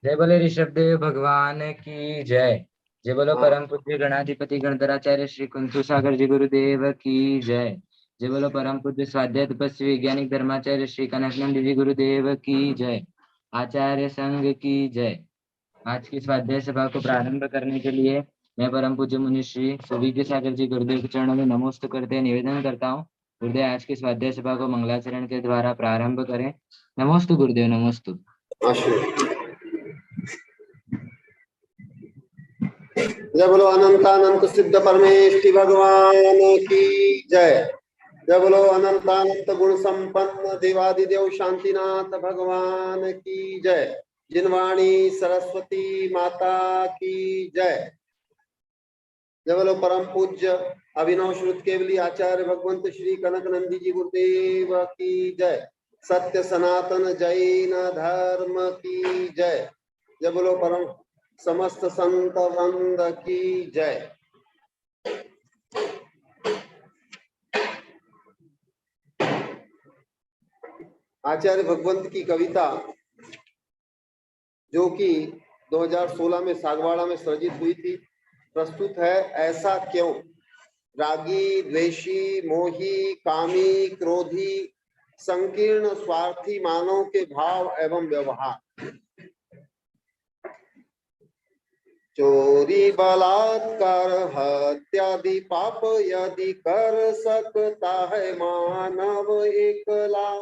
जय बोले ऋषभदेव भगवान की जय। जय बोलो परम पूज्य गणाधिपति गणधराचार्य श्री कुंतु सागर जी गुरुदेव की जय। जय बोलो परम पूज्य स्वाध्याय तपस्वी वैज्ञानिक धर्माचार्य श्री कनकनंद जी गुरुदेव की जय। आचार्य संघ की जय। आज की स्वाध्याय सभा को प्रारंभ करने के लिए मैं परम पूज्य मुनि श्री सुविद्य सागर जी गुरुदेव के चरणों में नमोस्त करते निवेदन करता हूँ। गुरुदेव आज की स्वाध्याय सभा को मंगलाचरण के द्वारा प्रारंभ करें। नमोस्तु गुरुदेव, नमोस्तु। जय बोलो अनंतानंत सिद्ध परमेष्टि भगवान की जय। जय बोलो अनंतानंत गुण संपन्न देवादिदेव शांतिनाथ भगवान की जय। जिनवाणी सरस्वती माता की जय। जय बोलो परम पूज्य अभिनव श्रुत केवली आचार्य भगवंत श्री कनकनंदी जी गुरुदेव की जय। सत्य सनातन जैन धर्म की जय। जय बोलो परम समस्त संत वृंद की जय। आचार्य भगवंत की कविता जो कि 2016 में सागवाड़ा में सृजित हुई थी, प्रस्तुत है। ऐसा क्यों? रागी, द्वेषी, मोही, कामी, क्रोधी, संकीर्ण स्वार्थी मानव के भाव एवं व्यवहार। चोरी, बलात्कार, हत्यादि पाप यदि कर सकता है मानव एकला,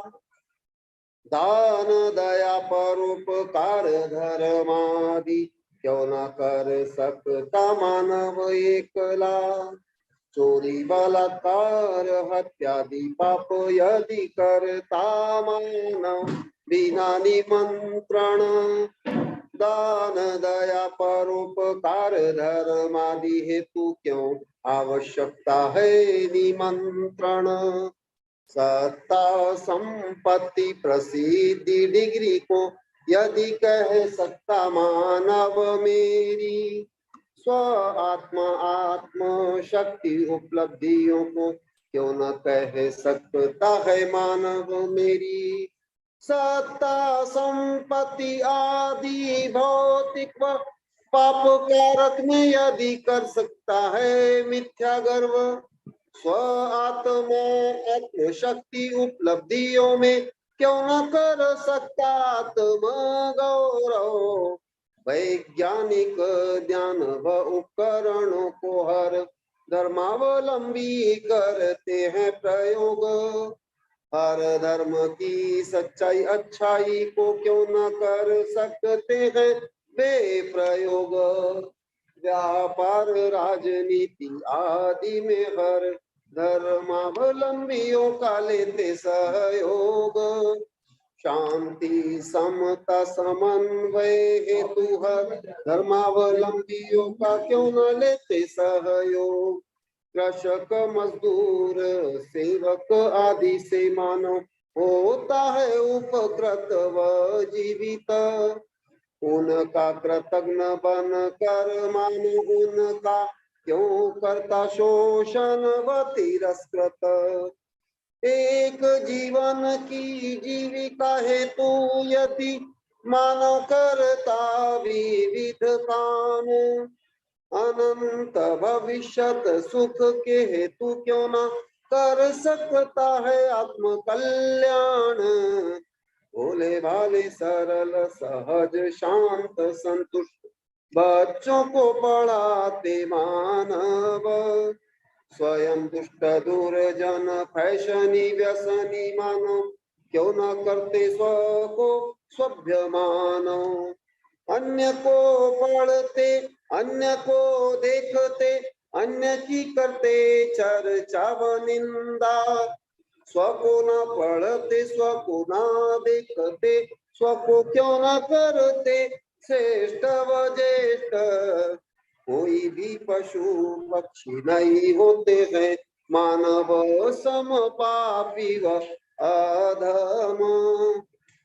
दान दया परोपकार धर्मादि क्यों न कर सकता मानव एकला। चोरी, बलात्कार, हत्यादि पाप यदि करता मानव बिना निमंत्रण, दान दया परोपकार धर्मादि हेतु क्यों आवश्यकता है निमंत्रण। सत्ता संपत्ति प्रसिद्धि डिग्री को यदि कह सकता मानव मेरी, स्व आत्म शक्ति उपलब्धियों को क्यों न कह सकता है मानव मेरी। सत्ता संपत्ति आदि भौतिक पाप कारक में यदि कर सकता है मिथ्या गर्व, स्व आत्म शक्ति उपलब्धियों में क्यों न कर सकता आत्म गौरव। वैज्ञानिक ज्ञान व उपकरणों को हर धर्मावलंबी करते हैं प्रयोग, हर धर्म की सच्चाई अच्छाई को क्यों न कर सकते हैं वे प्रयोग। व्यापार, राजनीति आदि में हर धर्मावलंबियों का लेते सहयोग, शांति समता समन्वय हेतु हर धर्मावलंबियों का क्यों न लेते सहयोग। कृषक, मजदूर, सेवक आदि से मानव होता है उपकृत व जीवित, उनका कृतज्ञ बन कर मानो उनका क्यों करता शोषण व तिरस्कृत। एक जीवन की जीविका हेतु यदि मानव करता विविध काम, अनंत भविष्यत सुख के हेतु क्यों न कर सकता है आत्म कल्याण। भोले भाले सरल सहज शांत संतुष्ट बच्चों को पढ़ाते मानव, स्वयं दुष्ट दुर्जन फैशनी व्यसनी मानो क्यों न करते स्व को सभ्य मानो। अन्य को पढ़ते, अन्य को देखते, अन्य की करते चर्चा व निंदा, स्व को न पढ़ते, स्व को न देखते, स्व को क्यों न करते श्रेष्ठ व ज्येष्ठ। कोई भी पशु पक्षी नहीं होते हैं मानव सम पापी व अधम।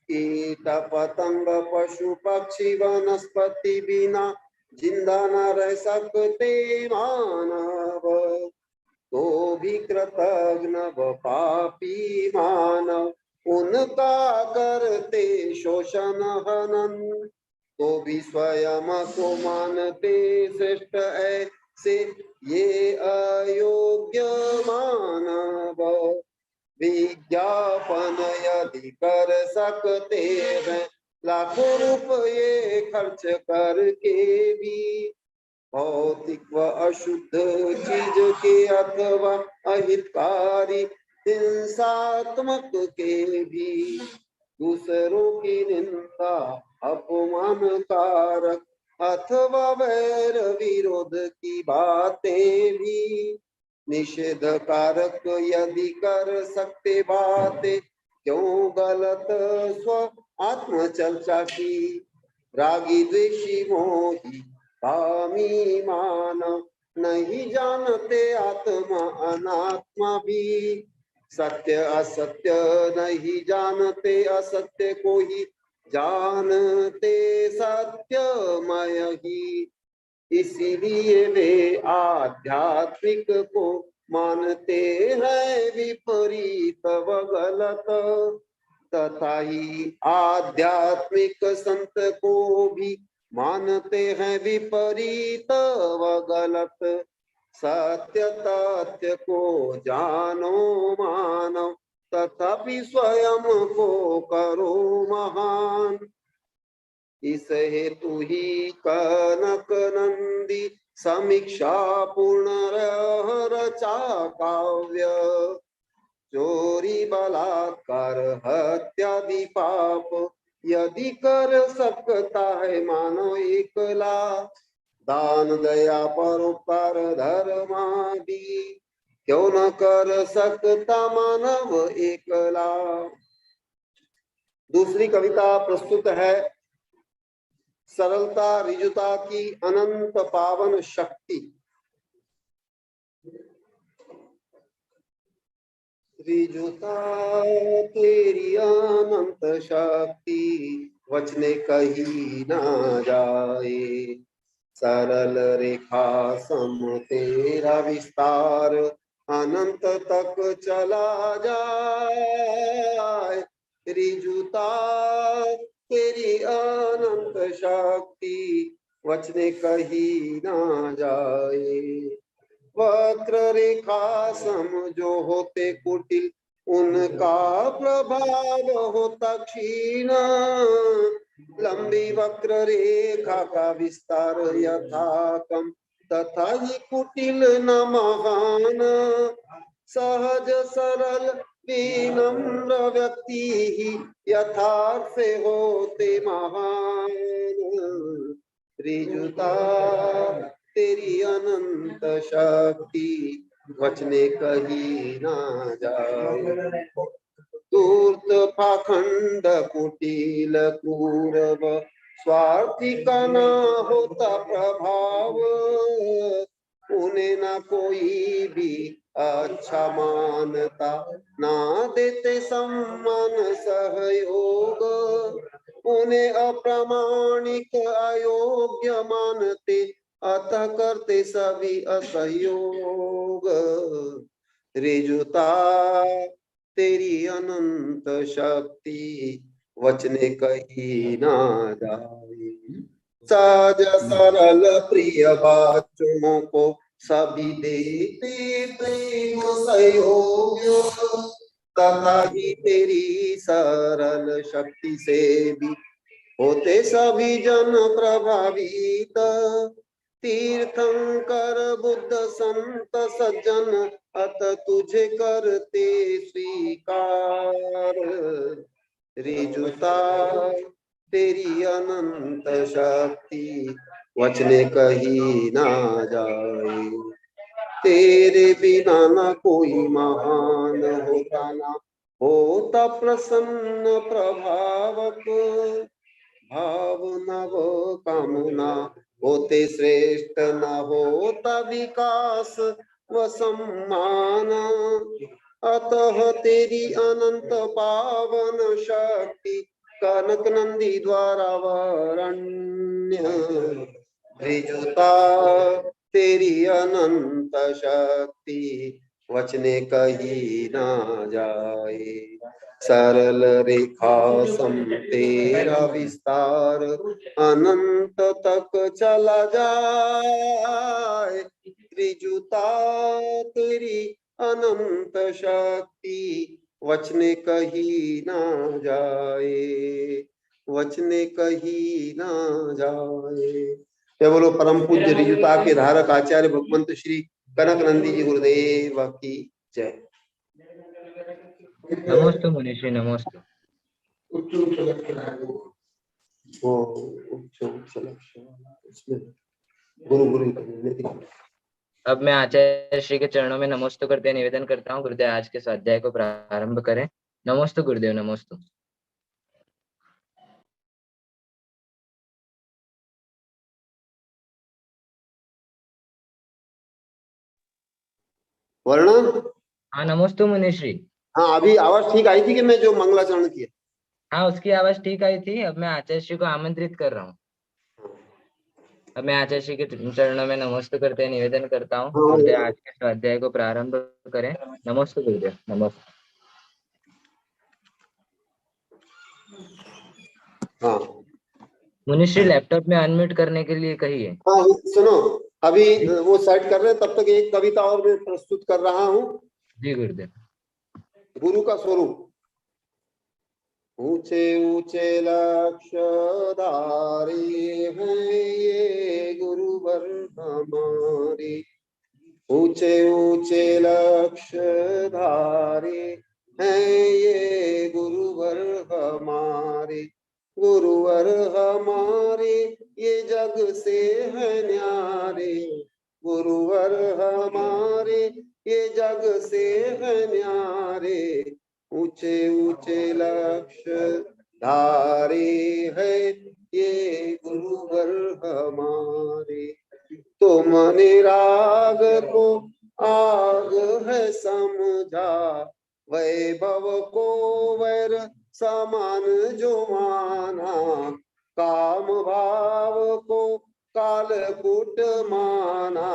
कीट पतंग पशु पक्षी वनस्पति बिना जिंदा न रह सकते मानव, तो भी कृतज्ञ व पापी मानव उनका करते शोषण हनन, तो भी स्वयं को मानते श्रेष्ठ ऐसे ये अयोग्य मानव। विज्ञापन यदि कर सकते हैं लाखों रुपये खर्च करके भी, भौतिक व अशुद्ध चीज के अथवा अहितकारी हिंसात्मक के भी, दूसरों की निंदा अपमान कारक अथवा वैर विरोध की बातें भी, निषेध कारक यदि कर सकते बातें क्यों गलत स्व आत्म चर्चा की, रागी द्वेषी मोही कामी मानव नहीं जानते आत्मा अनात्मा भी, सत्य असत्य नहीं जानते असत्य को ही जानते सत्यमय ही, इसीलिए वे आध्यात्मिक को मानते हैं विपरीत व गलत, तथा ही आध्यात्मिक संत को भी मानते हैं विपरीत व गलत। सत्य तथ्य को जानो मानो, तथापि स्वयं को करो महान। इस हेतु ही कनक नंदी समीक्षा पूर्ण रचा काव्य, चोरी बलात्कार हत्यादि पाप यदि कर सकता है मानो एकला, दान दया परोपकार धर्मादि क्यों न कर सकता मानव एकला। दूसरी कविता प्रस्तुत है सरलता ऋजुता की अनंत पावन शक्ति। ऋजुता तेरी अनंत शक्ति वचने कही ना जाए, सरल रेखा सम तेरा विस्तार अनंत तक चला जाए। ऋजुता तेरी अनंत शक्ति वचने कही ना जाए, वक्र रेखा सम जो होते कुटिल उनका प्रभाव होता क्षीण, लंबी वक्र रेखा का विस्तार यथा कम तथा ही कुटिल न महान, सहज सरल विनम्र व्यक्ति ही यथार्थ से होते महान। ऋजुता तेरी अनंत शक्ति वचने कही ना जाए, धूर्त पाखंड कुटिल क्रूरव स्वार्थी का ना होता प्रभाव, उन्हें ना कोई भी अच्छा मानता ना देते सम्मान सहयोग, उन्हें अप्रामाणिक अयोग्य मानते अतः करते सभी असहयोग। ऋजुता तेरी अनंत शक्ति वचने कही ना जाए, सहज सरल प्रिय बच्चों को सभी देते प्रेम सहयोग, तथा ही तेरी सरल शक्ति से भी होते सभी जन प्रभावित, तीर्थंकर बुद्ध संत सज्जन अत तुझे करते स्वीकार। ऋजुता तेरी अनंत शक्ति वचने कही ना जाए, तेरे बिना न कोई महान होता ना होता प्रसन्न प्रभावक, भाव नव कामना होते श्रेष्ठ न होता विकास व सम्मान, अतः तेरी अनंत पावन शक्ति कनक नंदी द्वारा वरण्य। ऋजुता तेरी अनंत शक्ति वचने कही ना जाए। सरल रेखा सम तेरा विस्तार अनंत तक चला जाए। त्रिजुता तेरी अनंत शक्ति वचने कही ना जाए। वचने कही ना जाए। जय बोलो परम पूज्य रिजुता के धारक आचार्य भगवंत श्री कनक नंदी जी गुरुदेव की जय। नमोस्तु मुनिश्री, नमोस्तु। वो उच्च उच्च लक्ष्य उसमें गुरु गुरु। अब मैं आचार्य श्री के चरणों में नमोस्तु करते निवेदन करता हूँ, गुरुदेव आज के स्वाध्याय को प्रारंभ करें। नमोस्तु गुरुदेव, नमोस्तु। वर्ण। हाँ नमोस्तु मुनिश्री। हाँ अभी आवाज ठीक आई थी कि मैं जो मंगलाचरण किया? हाँ उसकी आवाज ठीक आई थी। अब मैं आचार्य श्री को आमंत्रित कर रहा हूँ। अब मैं आचार्य श्री के चरणों में नमोस्तु करते निवेदन करता हूँ, गुरुदेव आज के स्वाध्याय को प्रारंभ करें। नमोस्तु गुरुदेव, नमोस्तु। हाँ मुनिश्री लैपटॉप में अनम्यूट करने के लिए कहिए। हाँ सुनो, अभी वो सेट कर रहे हैं, तब तक एक कविता और मैं प्रस्तुत कर रहा हूँ। जी गुरुदेव। गुरु का स्वरूप। ऊंचे ऊंचे लक्ष्य धारे हैं ये गुरुवर हमारे। ऊंचे ऊंचे लक्ष्य धारे हैं ये गुरुवर हमारे। गुरुवर हमारे ये जग से है न्यारे। गुरुवर हमारे ये जग से है न्यारे। ऊंचे ऊंचे लक्ष्य धारे है ये गुरुवर हमारे। तुम निराग को आग है समझा। वैभव को वैर समान जो माना। काम भाव को कालकूट माना।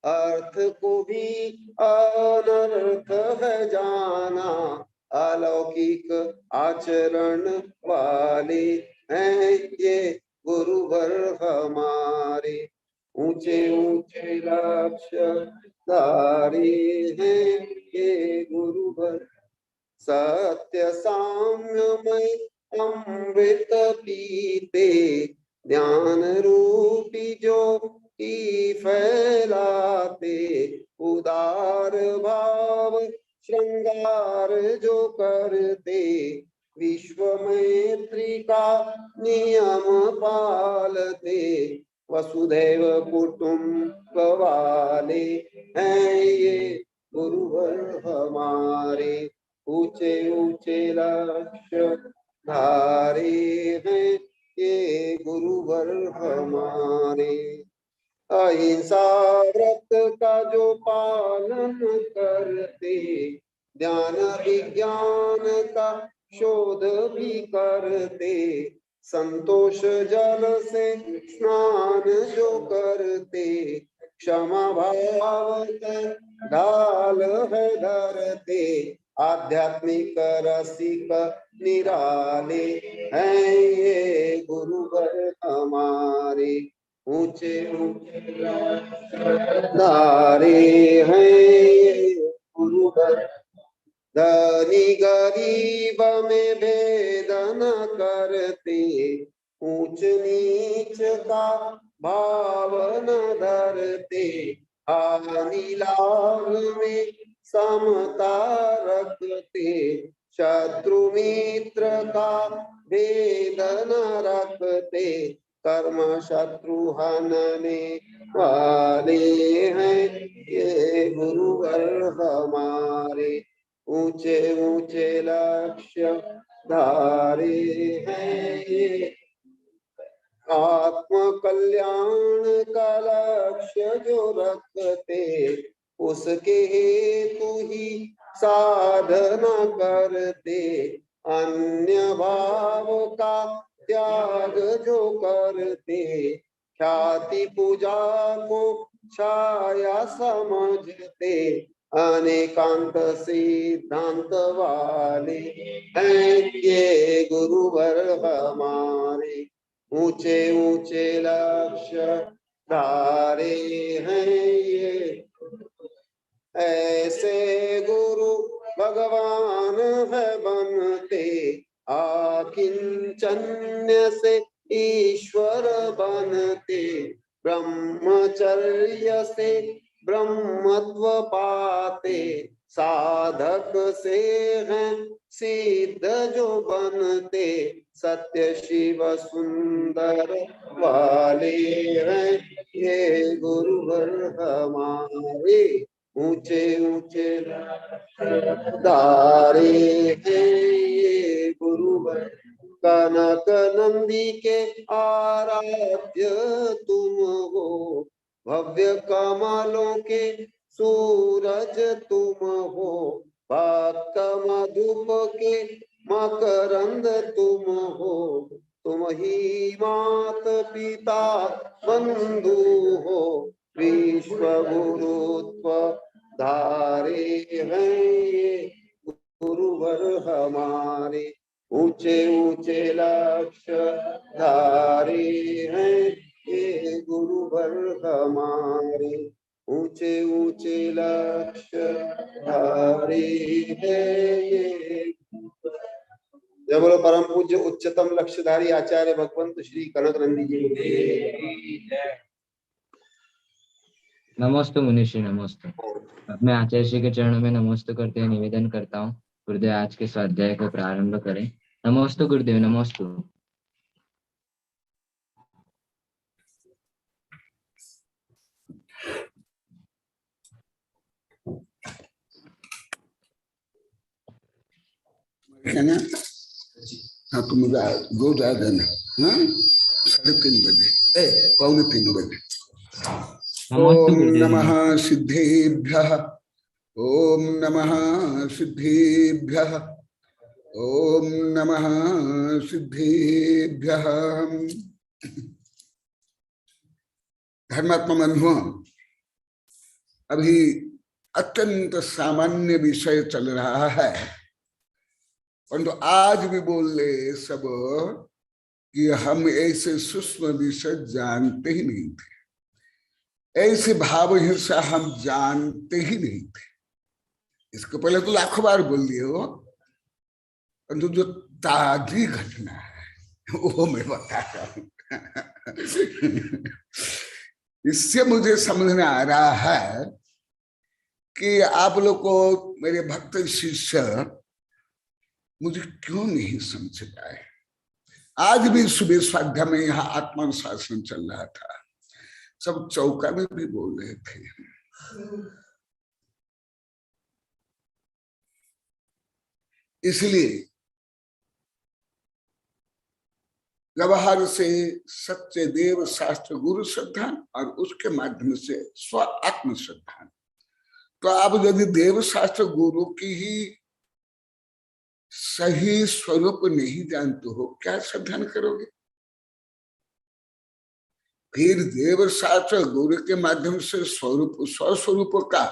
अर्थ को भी अनर्थ है जाना। अलौकिक आचरण वाले हैं ये गुरुवर हमारे। ऊंचे ऊंचे लक्ष्य धारे हैं ये गुरुवर। सत्य साम्यमय अमृत पीते ज्ञान रूपी जो की फैलाते। उदार भाव श्रृंगार जो करते। विश्व मैत्री का नियम पालते। वसुधैव कुटुंब वाले हैं ये गुरुवर हमारे। ऊंचे ऊंचे लक्ष्य धारे हैं ये गुरुवर हमारे। अहिंसा व्रत का जो पालन करते। ज्ञान विज्ञान का शोध भी करते। संतोष जल से स्नान जो करते। क्षमा भाव ढाल है धरते। आध्यात्मिक रसिक निराले हैं ये गुरुवर हमारे। ऊंचे ऊंचे धारे हैं ये गुरुवर। धनी गरीब में भेद न करते। ऊंच नीच का भाव न धरते। हानि लाभ में समता रखते। शत्रु मित्र का भेद न रखते। कर्म शत्रु हनने वाले हैं ये गुरुवर हमारे। ऊंचे ऊंचे लक्ष्य धारे हैं ये। आत्म कल्याण का लक्ष्य जो रखते। उसके हेतु ही साधना करते। अन्य भाव का त्याग जो करते। ख्याति पूजा को छाया समझते। अनेकांत सिद्धांत वाले हैं ये गुरुवर हमारे। ऊंचे ऊंचे लक्ष्य धारे हैं ये, ऐसे गुरु भगवान है बनते। आकिंचन्य से ईश्वर बनते, ब्रह्मचर्य से ब्रह्मत्व पाते। साधक से हैं सिद्ध जो बनते, सत्य शिव सुंदर वाले हैं ये गुरुवर हमारे। ऊंचे ऊंचे धारे हैं ये गुरुवर। कनक नंदी के आराध्य तुम हो, भव्य कमलों के सूरज तुम हो। भक्त मधुप के मकरंद तुम हो, तुम ही मात पिता बंधु हो। विश्व गुरुत्व धारे हैं ये गुरुवर हमारे। ऊंचे ऊंचे लक्ष्य धारे हैं ये गुरुवर हमारे। ऊंचे ऊंचे लक्ष्य धारे हैं ये। जय बोलो परम पूज्य उच्चतम लक्ष्यधारी आचार्य भगवंत श्री कनक नंदी जी की। नमोस्तु मुनिश्री नमोस्तु। अब मैं आचार्य श्री के चरणों में नमोस्तु करते हुए निवेदन करता हूँ गुरुदेव आज के स्वाध्याय को प्रारंभ करें। नमोस्तु गुरुदेव नमोस्तु। है ना? हाँ तो मुझे रोज आ जाना। हाँ 3:30 बजे 2:45 बजे। नमोस्तु ओम गुरुदेव नमः नमोस्तु। सिद्धेभ्यः, ओम नमः सिद्धेभ्यः, ओम नमः सिद्धेभ्यः। धर्मात्मा बंधुओं, अभी अत्यंत सामान्य विषय चल रहा है, परंतु आज भी बोल रहे सब कि हम ऐसे सूक्ष्म विषय जानते ही नहीं थे, ऐसे भाव हिंसा हम जानते ही नहीं थे। इसको पहले तो लाखों बार बोल दिए हो, परंतु जो ताजी घटना है वो मैं बता रहा हूं। इससे मुझे समझ में आ रहा है कि आप लोग को मेरे भक्त शिष्य मुझे क्यों नहीं समझ पाए। आज भी सुबह स्वाध्याय में यहाँ आत्मानुशासन चल रहा था, सब चौका में भी बोल रहे थे। इसलिए व्यवहार से सत्य देव शास्त्र गुरु श्रद्धा और उसके माध्यम से स्व आत्म श्रद्धा। तो आप यदि देव शास्त्र गुरु की ही सही स्वरूप नहीं जानते हो, क्या श्रद्धा करोगे? फिर देव शास्त्र गुरु के माध्यम से स्वरूप स्वस्वरूप का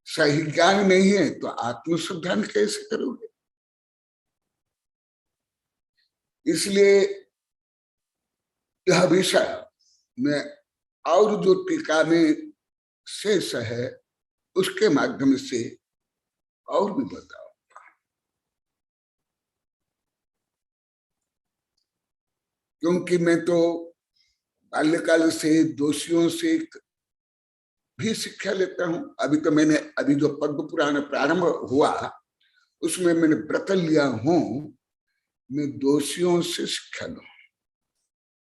सही ज्ञान नहीं है तो आत्मश्रद्धा कैसे करोगे? इसलिए यह विषय में और जो टीका में शेष है उसके माध्यम से और भी बताओ। क्योंकि मैं तो बाल्यकाल से दोषियों से भी शिक्षा लेता हूं। अभी जो पद्म पुराण प्रारंभ हुआ उसमें मैंने व्रत लिया हूं, मैं दोषियों से शिक्षा लूं।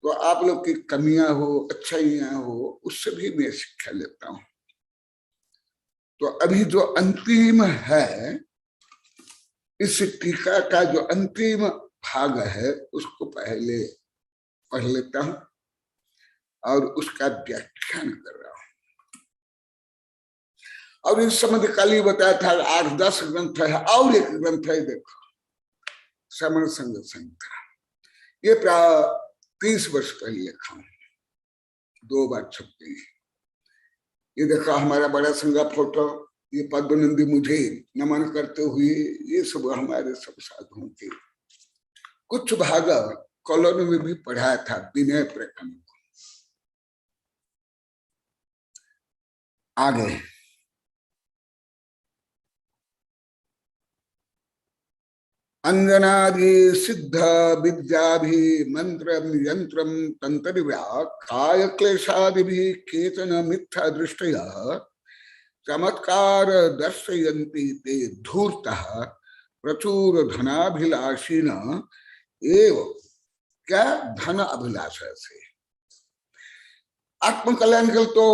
तो आप लोग की कमियां हो अच्छाइयां हो उससे भी मैं शिक्षा लेता हूं। तो अभी जो अंतिम है, इस टीका का जो अंतिम भाग है उसको पहले पढ़ लेता हूं और उसका व्याख्यान कर रहा हूं। और इस समय कल ही बताया था 8-10 ग्रंथ है, और एक ग्रंथ है देखो, श्रमण संग संहिता। ये प्राय 30 वर्ष पहले लिखा हूं, 2 बार छपी। ये देखो हमारा बड़ा संगा फोटो, ये पद्मनंदी मुझे नमन करते हुए, ये सब हमारे सब साधुओं के कुछ भाग कॉलोनी में भी पढ़ाया था विनय प्रकरण को। आगे अंजनादि सिद्ध विद्या भी मंत्र यंत्र तंत्र काय क्लेशादि भी केचन मिथ्या दृष्टया चमत्कार दर्शयन्ति ते धूर्तः प्रचुर धनाभिलाषीन एव। क्या धन अभिलाषा से आत्म कल्याण के तो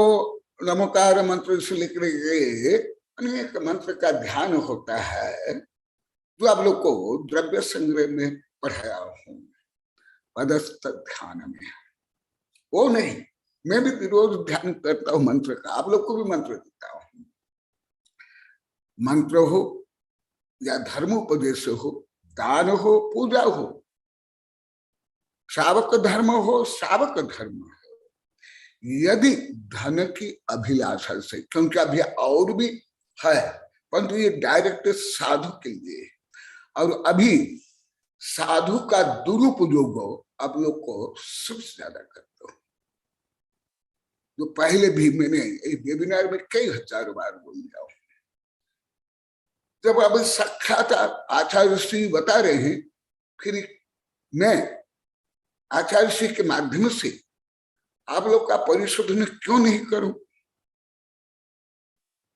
नमोकार मंत्र से लेकर अनेक मंत्र का ध्यान होता है, जो आप लोग को द्रव्य संग्रह में पढ़ाया हूं पदस्थ ध्यान में। वो नहीं, मैं भी रोज ध्यान करता हूं मंत्र का, आप लोग को भी मंत्र देता हूं। मंत्र हो या धर्मोपदेश हो, दान हो, पूजा हो, शावक धर्म हो, शावक धर्म हो, यदि धन की अभिलाषा से, क्योंकि अभी और भी है परंतु ये डायरेक्ट साधु के लिए, और अभी साधु का दुरुपयोग आप लोग को सबसे ज्यादा करते हो, जो पहले भी मैंने वेबिनार में कई हजारों बार बोल दिया हूं। जब अब साक्षात आचार्य श्री बता रहे हैं, फिर मैं आचार्य श्री के माध्यम से आप लोग का परिशोधन क्यों नहीं करूं?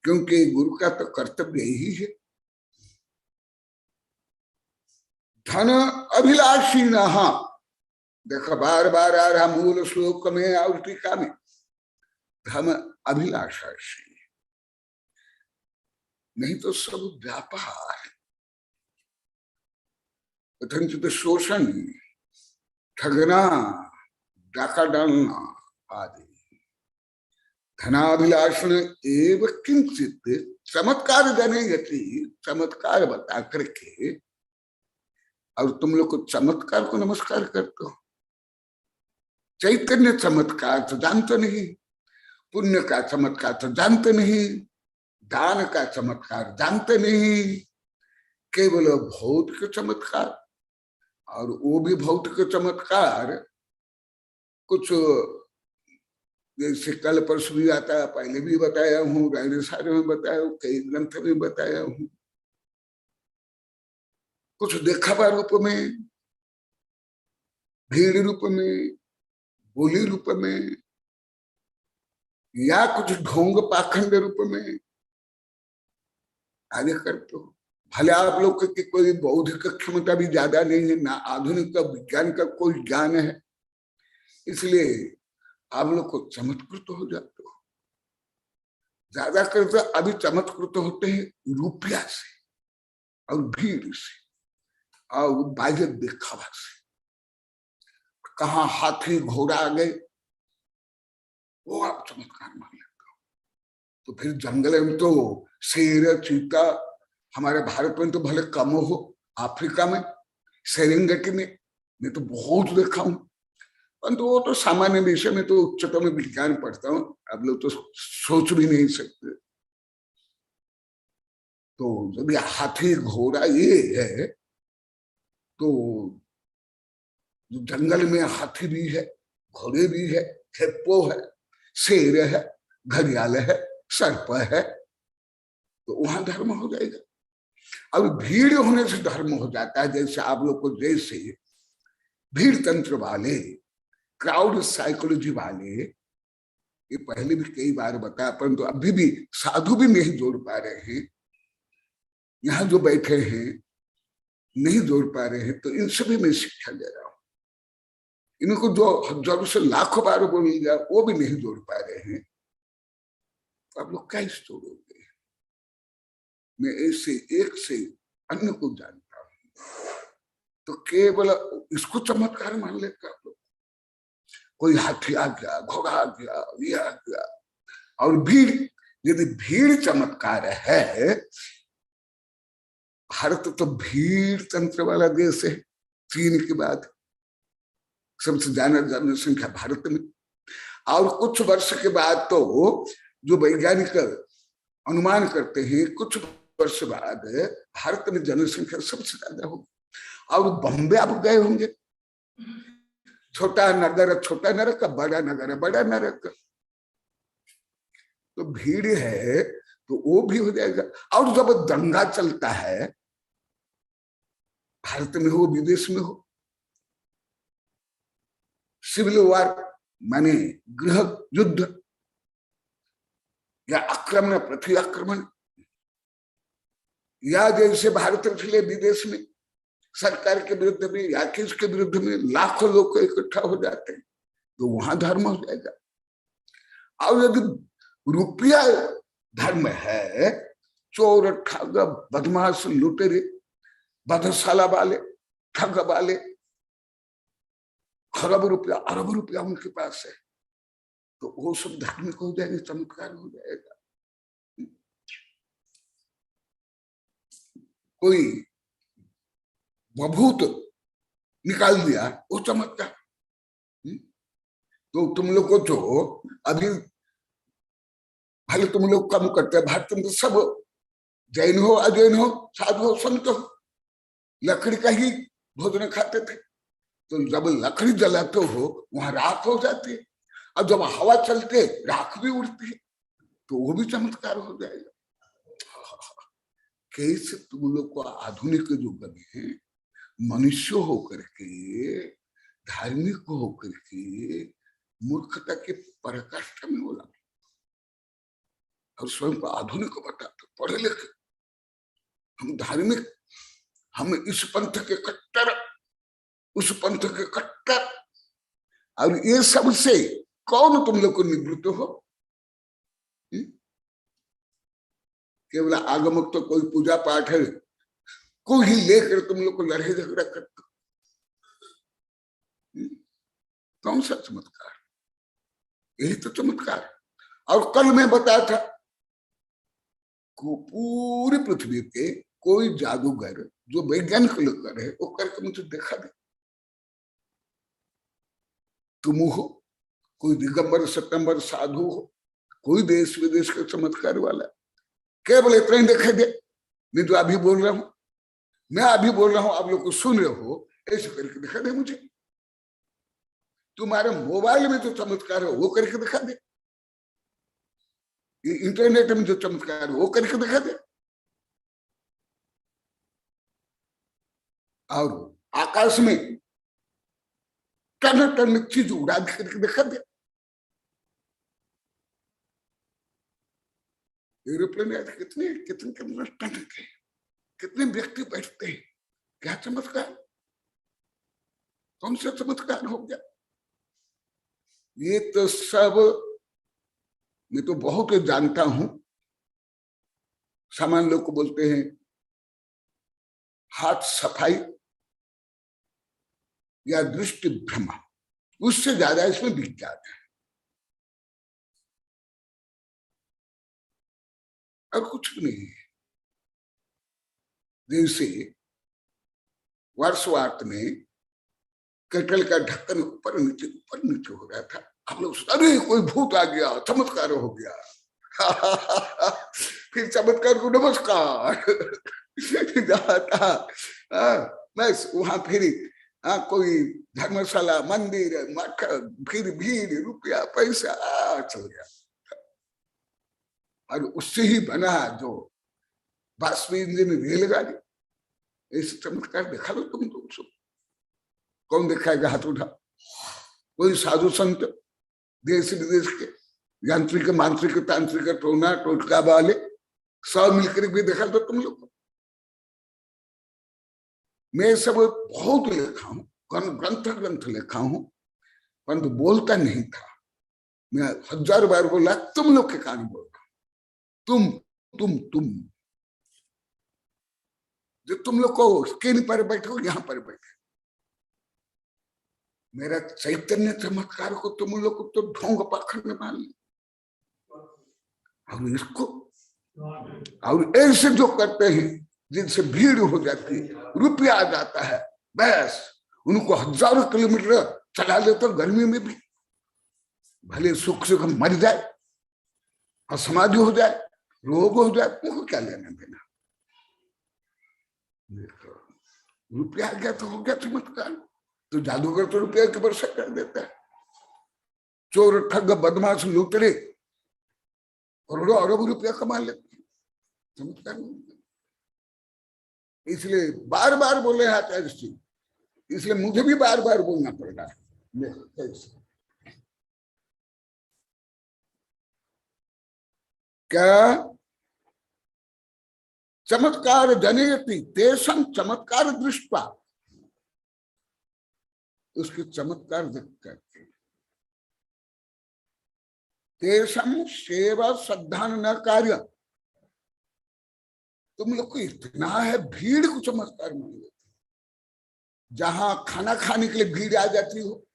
क्योंकि गुरु का तो कर्तव्य यही है। धन अभिलाषी न, देखो बार बार आ रहा मूल श्लोक में और टीका में, धन अभिलाषी नहीं तो सब व्यापार, कथनचित शोषण, ठगना, डाका डालना आदि। धनाभिलाषण एव किंचित चमत्कार जनयति, चमत्कार बता करके, और तुम लोग को चमत्कार को नमस्कार करते हो। चैतन्य चमत्कार तो जानते नहीं, पुण्य का चमत्कार तो जानते नहीं, दान का चमत्कार जानते नहीं, केवल भौतिक चमत्कार, और वो भी भौतिक चमत्कार कुछ जैसे कल परसों भी आता है, पहले भी बताया हूँ, रायण सारे में बताया हूँ, कई ग्रंथ में बताया हूँ। कुछ देखावा रूप में, भीड़ रूप में, बोली रूप में, या कुछ ढोंग पाखंड रूप में आगे करते हो। भले आप लोग की कोई बौद्धिक क्षमता भी ज्यादा नहीं है, ना आधुनिक विज्ञान का कोई ज्ञान है, इसलिए आप लोग को चमत्कृत हो जाते हो। ज्यादा करते अभी चमत्कृत होते हैं रुपया से और भीड़ से और बाह्य दिखावा से। कहाँ हाथी घोड़ा आ गए वो आप चमत्कार मान लेते हो। तो फिर जंगल में तो शेर चीता, हमारे भारत में तो भले कम हो, अफ्रीका में सेरेंगेटी में मैं तो बहुत देखा हूं, परंतु वो तो सामान्य विषय में तो उच्चतम विज्ञान पढ़ता हूं, आप लोग तो सोच भी नहीं सकते। तो जब ये हाथी घोड़ा ये है, तो जंगल में हाथी भी है, घोड़े भी है, हिप्पो है, शेर है, घड़ियाल है, सर्प है, तो वहां धर्म हो जाएगा। अब भीड़ होने से धर्म हो जाता है। जैसे आप लोग को, जैसे भीड़ तंत्र वाले, क्राउड साइकोलॉजी वाले, ये पहले भी कई बार बताया, परंतु अभी भी साधु भी नहीं जोड़ पा रहे हैं। यहाँ जो बैठे हैं नहीं जोड़ पा रहे हैं, तो इनसे भी मैं शिक्षा दे रहा हूं। इनको जो हजारों से लाखों बार बोल दिया वो भी नहीं जोड़ पा रहे हैं, तो आप लोग कैसे जोड़ोगे? मैं ऐसे एक से अन्य को जानता हूं, तो केवल इसको चमत्कार मान लेते आप लोग। कोई हाथी आ गया, घोड़ा आ गया, ये आ गया, और भीड़, यदि भीड़ चमत्कार है, भारत तो भीड़ तंत्र वाला देश है, चीन के बाद सबसे ज्यादा जनसंख्या भारत में। और कुछ वर्ष के बाद तो जो वैज्ञानिक अनुमान करते हैं कुछ वर्ष बाद भारत में जनसंख्या सबसे ज्यादा होगी। और बॉम्बे आप गए होंगे, छोटा नगर छोटा नरक, बड़ा नगर बड़ा नरक, तो भीड़ है तो वो भी हो जाएगा। और जब दंगा चलता है, भारत में हो विदेश में हो, सिविल वार माने गृह युद्ध या आक्रमण, पृथ्वी आक्रमण, या जैसे भारत चले विदेश में सरकार के विरुद्ध में या किसके विरुद्ध में लाखों लोग इकट्ठा हो जाते हैं, तो वहां धर्म हो जाएगा। और यदि रुपया धर्म है, चोर ठग बदमाश लुटेरे बधशाला वाले ठग वाले, खरब रुपया अरब रुपया उनके पास है, तो वो सब धार्मिक हो जाएंगे, चमत्कार हो जाएगा। कोई बभूत निकाल दिया, वो चमत्कार। तो तुम लोग को जो अभी भले तुम लोग कम करते हैं, भारत में सब जैन हो अजैन हो साधु हो संत हो लकड़ी का ही भोजन खाते थे, तो जब लकड़ी जलाते हो वहां राख हो जाती है, और जब हवा चलते राख भी उड़ती है, तो वो भी चमत्कार हो जाएगा। कैसे तुम लोग को आधुनिक युग में मनुष्य होकर के, धार्मिक होकर के मूर्खता के पराकाष्ठा में बोला, और स्वयं को आधुनिक बताते, पढ़े लिखे, हम धार्मिक, हम इस पंथ के कट्टर, उस पंथ के कट्टर, और ये सबसे कौन तुम लोग को निवृत्त हो? केवल आगमक तो कोई पूजा पाठ है, को ही लेकर तुम लोग को लड़ाई झगड़ा करते, कौन सा चमत्कार? यही तो चमत्कार। और कल मैं बताया था को पूरी पृथ्वी के कोई जादूगर जो वैज्ञानिक लोग है वो करके मुझे देखा दे। तुम हो, कोई दिगंबर सतंबर साधु हो, कोई देश विदेश का चमत्कार वाला, केवल इतना ही दिखाई दे। मैं जो अभी बोल रहा हूं, मैं अभी बोल रहा हूं, आप लोग को सुन रहे हो, ऐसे करके दिखा दे मुझे। तुम्हारे मोबाइल में जो चमत्कार है वो करके दिखा दे, ये इंटरनेट में जो चमत्कार है वो करके दिखा दे, और आकाश में टन टन चीज उड़ा करके दिखा दे। एरोप्लेन कितने कितने कितने टन के कितने व्यक्ति बैठते हैं, क्या चमत्कार, कौन सा चमत्कार हो गया? ये तो सब मैं तो बहुत जानता हूं। सामान्य लोग को बोलते हैं हाथ सफाई या दृष्टि भ्रम, उससे ज्यादा इसमें विज्ञान है और कुछ भी नहीं है। जैसे वर्षवार्त में केटल का ढक्कन ऊपर नीचे हो रहा था, हम लोग अरे कोई भूत आ गया, चमत्कार हो गया। फिर चमत्कार को नमस्कार जाता, बस वहां फिर कोई धर्मशाला मंदिर मठ, फिर भीड़ रुपया पैसा चल गया। और उससे ही बना जो बाष्प इंजन रेलगाड़ी, ऐसे चमत्कार दिखा लो तुम लोग सब। कौन दिखाएगा? हाथ उठा। कोई साधु संत देश विदेश के यांत्रिक मांत्रिक तांत्रिक टोना टोटका वाले सब मिलकर भी दिखा दो तुम लोग। मैं सब बहुत लिखा हूं, ग्रंथ लिखा हूं, परंतु बोलता नहीं था। मैं 1000 बार बोला, तुम लोग के कारण बोल रहा हूं। तुम जो तुम लोग को स्क्रीन पर बैठे हो, यहां पर बैठे, मेरा चैतन्य चमत्कार को तुम लोग को तो ढोंग पाखंड में मान लिया। और इसको और ऐसे जो करते हैं जिनसे भीड़ हो जाती है, रुपया आ जाता है, बस उनको 1000 किलोमीटर चला लेते, गर्मी में भी भले सुख सुख मर जाए और समाधि हो जाए, रोग हो जाए तुमको क्या लेना देना। देखो रुपया आ गया तो हो गया चमत्कार। तो जादूगर तो रुपया के वर्षा कर देता है। चोर ठग बदमाश लुटेरे करोड़ों अरबों रुपया कमा लेते हैं, चमत्कार। इसलिए बार बार बोले हैं आचार्य जी, इसलिए मुझे भी बार बार बोलना पड़ रहा है। क्या चमत्कार जनयति तेषम चमत्कार दृष्टवा, उसके चमत्कार देख करके तेषम सेवा श्रद्धा न कार्य। तुम लोग को इतना है भीड़ को चमत्कार मान लेते। जहां खाना खाने के लिए भीड़ आ जाती हो,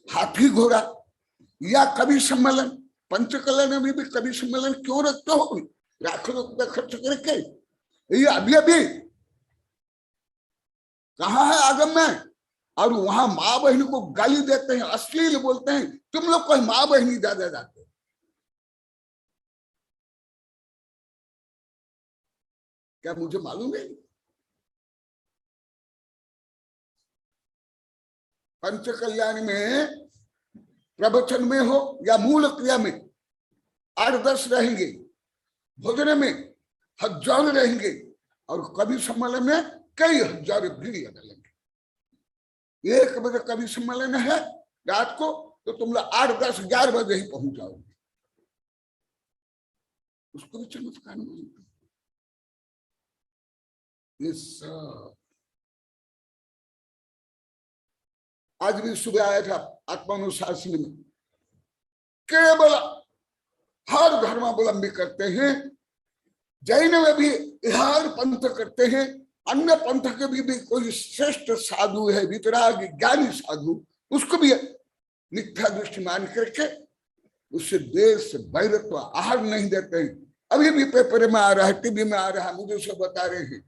हाथी घोड़ा या कवि सम्मेलन, पंचकल्याण में भी कवि सम्मेलन क्यों रखते हो? लाखों रुपया खर्च करके। ये अभी अभी कहाँ है आगम में, और वहां माँ बहन को गाली देते हैं, अश्लील बोलते हैं। तुम लोग कोई माँ बहनी ज्यादा जाते, क्या मुझे मालूम है? पंचकल्याण में प्रवचन में हो या मूल क्रिया में 8-10 रहेंगे, भोजन में 1000 रहेंगे, और कवि सम्मेलन में कई हजार भीड़ लगा लेंगे। 1 बजे कवि सम्मेलन है रात को, तो तुम लोग 8, 10, 11 बजे ही पहुंच जाओगे। उसको भी चमत्कार मानते। आज भी सुबह आया था आत्मानुशासन में, केवल हर धर्मावलंबी करते हैं, जैन में भी इहार पंथ करते हैं, अन्य पंथ के भी कोई श्रेष्ठ साधु है, वितराग ज्ञानी साधु, उसको भी मिथ्या दृष्टि मान करके उससे देश वैरत्व आहार नहीं देते हैं। अभी भी पेपर में आ रहा है, टीवी में आ रहा है, मुझे सब बता रहे हैं,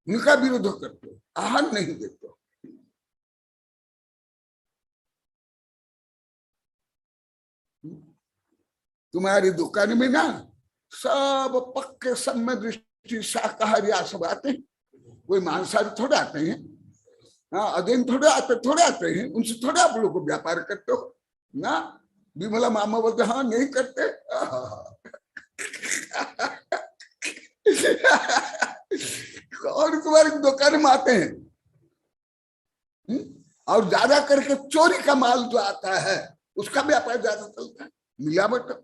उनका विरोध करते हो, आहार नहीं देते हो। तुम्हारी दुकान में ना सब पक्के सम्य दृष्टि शाकाहारी सब आते हैं, कोई मांसाहारी थोड़े आते हैं। हाँ, अधीन थोड़े आते हैं, उनसे थोड़े आप लोग को व्यापार करते हो ना। विमला मामा बोलते हाँ नहीं करते। और तुम्हारी दुकान में आते हैं, और ज्यादा करके चोरी का माल जो आता है उसका व्यापार ज्यादा चलता है, मिलावट।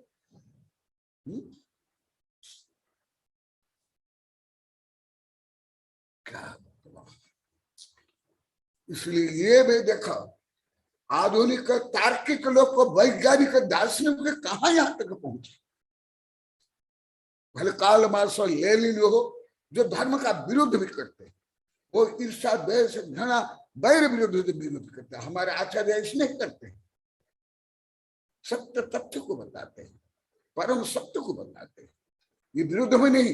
इसलिए ये भी देखो, आधुनिक तार्किक लोग को, वैज्ञानिक दार्शनिक कहाँ यहाँ तक पहुंचे। भले काल मार्क्स और लेनिन हो, जो धर्म का विरोध भी करते हैं, वो ईर्ष्या द्वेष घृणा वैर विरोध करते हैं। हमारे आचार्य ऐसे नहीं करते हैं, सत्य तथ्य को बताते हैं, परम सत्य को बताते हैं। ये विरोध में नहीं,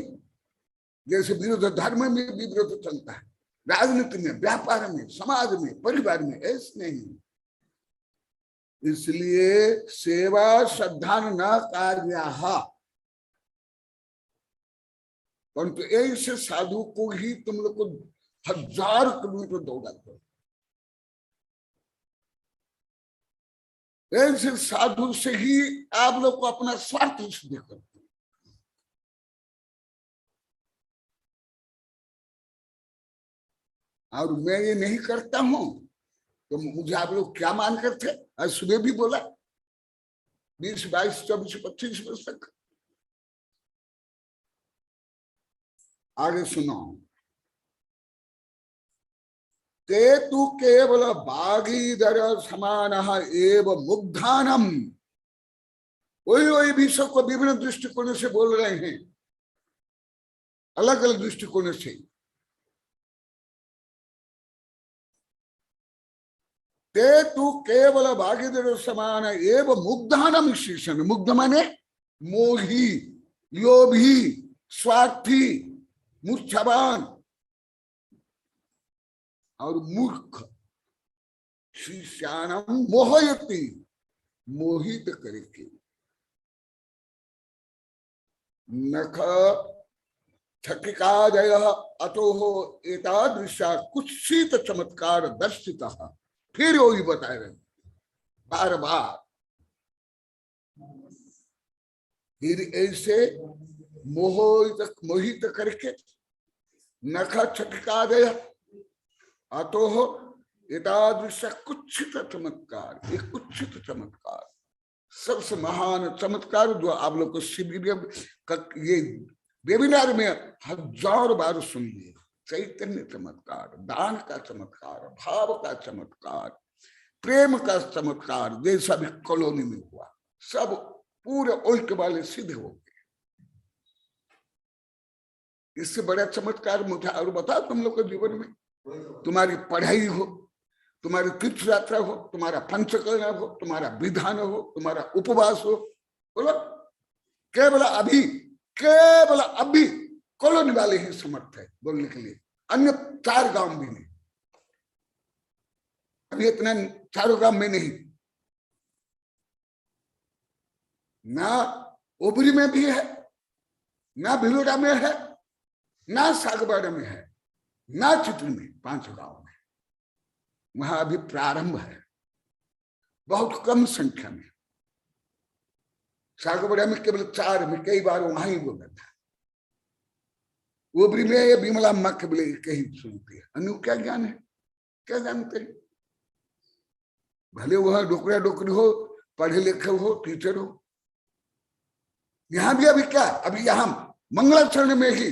जैसे विरोध धर्म में भी विरोध चलता है, राजनीति में, व्यापार में, समाज में, परिवार में, ऐसे नहीं। इसलिए सेवा श्रद्धा न कार्या, परंतु ऐसे साधु को ही तुम लोग को 1000 किलोमीटर दौड़ाते हो। ऐसे साधु से ही आप लोग को अपना स्वार्थ सिद्ध करते हैं। और मैं ये नहीं करता हूं तो मुझे आप लोग क्या मान कर थे? आज सुबह भी बोला 20, 22, 24, 25 वर्ष तक। आगे सुनो, ते तु केवल बागीधर समान एव मुग्धानम। वही विषय को विभिन्न दृष्टिकोण से बोल रहे हैं, अलग अलग दृष्टिकोण से। ते तु केवल भागीधर समान एव मुग्धानम शीर्षण। मुग्ध माने मोही, लोभी, स्वार्थी, मूर्छावान और मूर्ख। शिष्यानम मोहयति, मोहित करके। नख छटिकादय अतोह एतादृशा कुत्सित चमत्कार दर्शिता। फिर वही बताए रहे बार बार। फिर ऐसे मोहित करके नख छटिकादय अतोह एतादृश कुत्सित चमत्कार, एक कुत्सित चमत्कार, सबसे महान चमत्कार जो आप लोग को शिविर ये वेबिनार में 1000 बार सुन लिए। चैतन्य चमत्कार, दान का चमत्कार, भाव का चमत्कार, प्रेम का चमत्कार, जैसा भी कॉलोनी में हुआ, सब पूरे उल्ट वाले सिद्ध हो गए। इससे बड़ा चमत्कार मुझे और बताओ तुम लोग के जीवन में। तुम्हारी पढ़ाई हो, तुम्हारी तीर्थ यात्रा हो, तुम्हारा पंचकर्म हो, तुम्हारा विधान हो, तुम्हारा उपवास हो, बोलो केवल अभी कॉलोनी वाले ही समर्थ है बोलने के लिए, अन्य 4 गांव भी नहीं। अभी इतना 4 गांव में नहीं, ना ओबरी में भी है, ना भिलोड़ा में है, ना सागबाड़ा में है, ना चित्र में, 5 गांव में। वहां अभी प्रारंभ है, बहुत कम संख्या में। सागबाड़ा में केवल 4 में, कई बार वहां ही बोला था। ओबरी में ये विमला माँ केवल कहीं सुनती है। अनु क्या ज्ञान है, क्या जानते हैं? भले वह डोकरा डोकरी हो, पढ़े लिखे हो, टीचर हो। यहां भी अभी क्या, अभी यहां मंगलाचरण में ही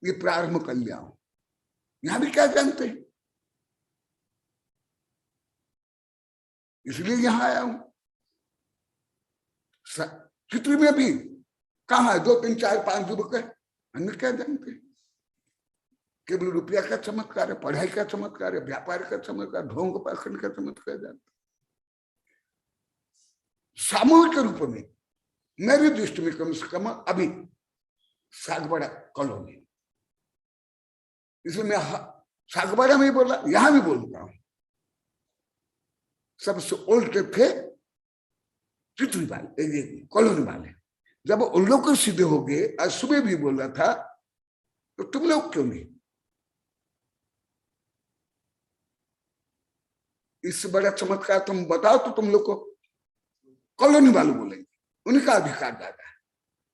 ये प्रारंभ कर लिया हूं। यहां भी क्या जानते हैं, इसलिए यहां आया हूं। चित्र में भी कहा है 2, 3, 4, 5 युवक है, अन्य क्या जानते हैं? केवल रुपया का चमत्कार है, पढ़ाई का चमत्कार है, व्यापार का चमत्कार, ढोंग पाखंड का चमत्कार जानते। सामूहिक रूप में मेरी दृष्टि में कम से कम अभी सागबाड़ा कॉलोनी, इसलिए मैं सागबाड़ा में ही बोला, यहां भी बोलता हूं। सबसे उल्टे थे चित्री वाले, कॉलोनी वाले। जब उन लोग को सीधे हो गए, आज सुबह भी बोल रहा था, तो तुम लोग क्यों नहीं? इससे बड़ा चमत्कार तुम बताओ तो तुम लोग को कॉलोनी वाले बोलेंगे, उनका अधिकार ज्यादा है,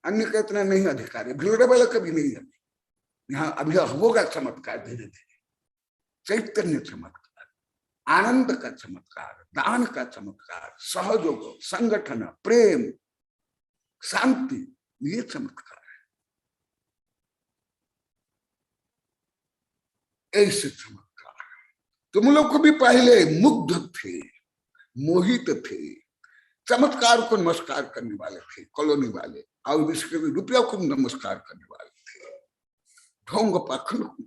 अन्य का इतना नहीं अधिकार है। भिलोड़ा वाला कभी नहीं है। यहाँ अभी होगा चमत्कार धीरे धीरे, चैतन्य चमत्कार, आनंद का चमत्कार, दान का चमत्कार, सहयोग, संगठन, प्रेम, शांति, ये चमत्कार है। ऐसे चमत्कार तुम लोग को भी पहले मुग्ध थे, मोहित थे, चमत्कार को नमस्कार करने वाले थे कॉलोनी वाले, और इसके रुपया को नमस्कार करने वाले थे, ढोंग पाखंड को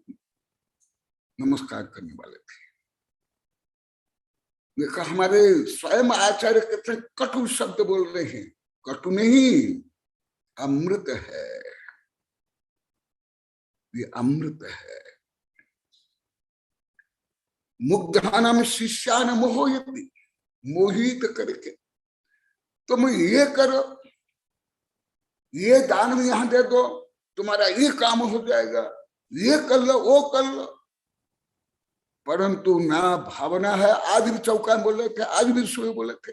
नमस्कार करने वाले थे। देखा हमारे स्वयं आचार्य कितने कटु शब्द बोल रहे हैं। कटु नहीं, अमृत है, ये अमृत है। मुग्धानाम शिष्यान मोहयति, मोहित करके तुम ये करो, ये दान भी यहां दे दो, तुम्हारा ये काम हो जाएगा, ये कर लो, वो कर लो, परंतु ना भावना है। आज भी चौका में बोल रहे थे, आज भी सुबह बोले थे,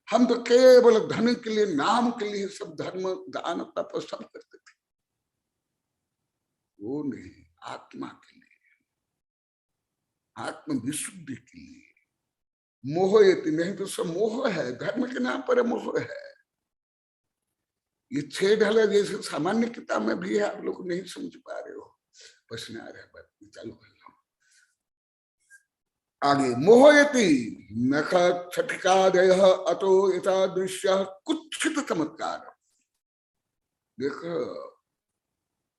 हम तो केवल धन के लिए, नाम के लिए सब धर्म दान तप सब करते थे। वो नहीं, आत्मा के लिए, आत्म विशुद्धि के लिए। मोहयति नहीं तो सब मोह है, धर्म के नाम पर मोह है। ये 6 ढाला जैसे सामान्य किताब में भी है, आप लोग नहीं समझ पा रहे हो, प्रश्न आ रहा है, बात चालू कर लो। आगे मोहयति नख छटिकादय अतो एतादृश्य कुत्सित चमत्कार। देखो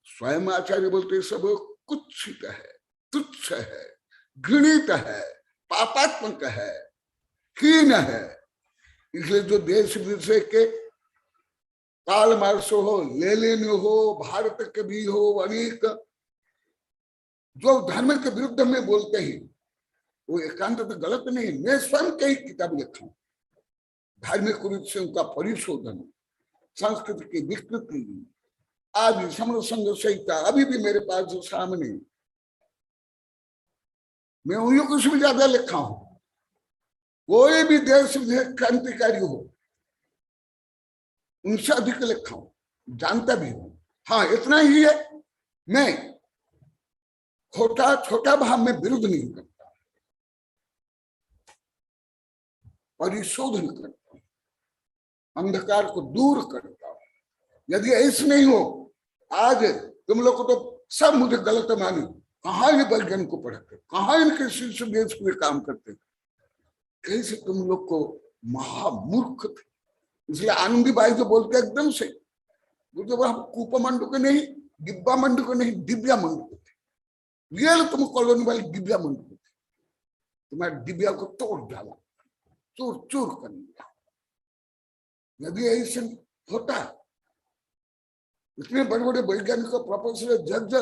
स्वयं आचार्य बोलते सब कुत्सित है, तुच्छ है, घृणित है, पापात्मक है, हीन है। इसलिए जो देश विदेश के काल मार्क्स हो, लेनिन हो, भारत के भी हो, अनेक जो धर्म के विरुद्ध में बोलते हैं, वो एकांत तो गलत नहीं। मैं स्वयं कई किताब लिखा हूं, धार्मिक रूप से उनका परिशोधन, संस्कृति की विकृति, आज समर संग सहिता अभी भी मेरे पास जो सामने, मैं उन्हीं को भी ज्यादा लिखा हूं। कोई भी देश विदेश क्रांतिकारी हो, उनसे अधिक लिखा हूं, जानता भी हूं। हाँ, इतना ही है, मैं छोटा छोटा भाव में विरुद्ध नहीं करता, परिशोधन करता हूं, अंधकार को दूर करता हूं। यदि ऐसे नहीं हो, आज तुम लोग को तो सब मुझे गलत माने, कहाँ ये वैज्ञानिक को पढ़ते, कहाँ इनके शिष्य देश में काम करते, कैसे तुम लोग को महामूर्ख थे। इसलिए आनंदी बाई जो बोलते एकदम सही, बोलते वह कूप मंडू के नहीं, डिब्बा मंडू के नहीं, दिव्या मंडू के थे। रियल तुम कॉलोनी वाली दिव्या मंडू के थे, तुम्हारे दिव्या को तोड़ डाला, चूर चूर कर दिया। यदि ऐसे होता, इतने बड़े बड़े वैज्ञानिक प्रोफेसर जज,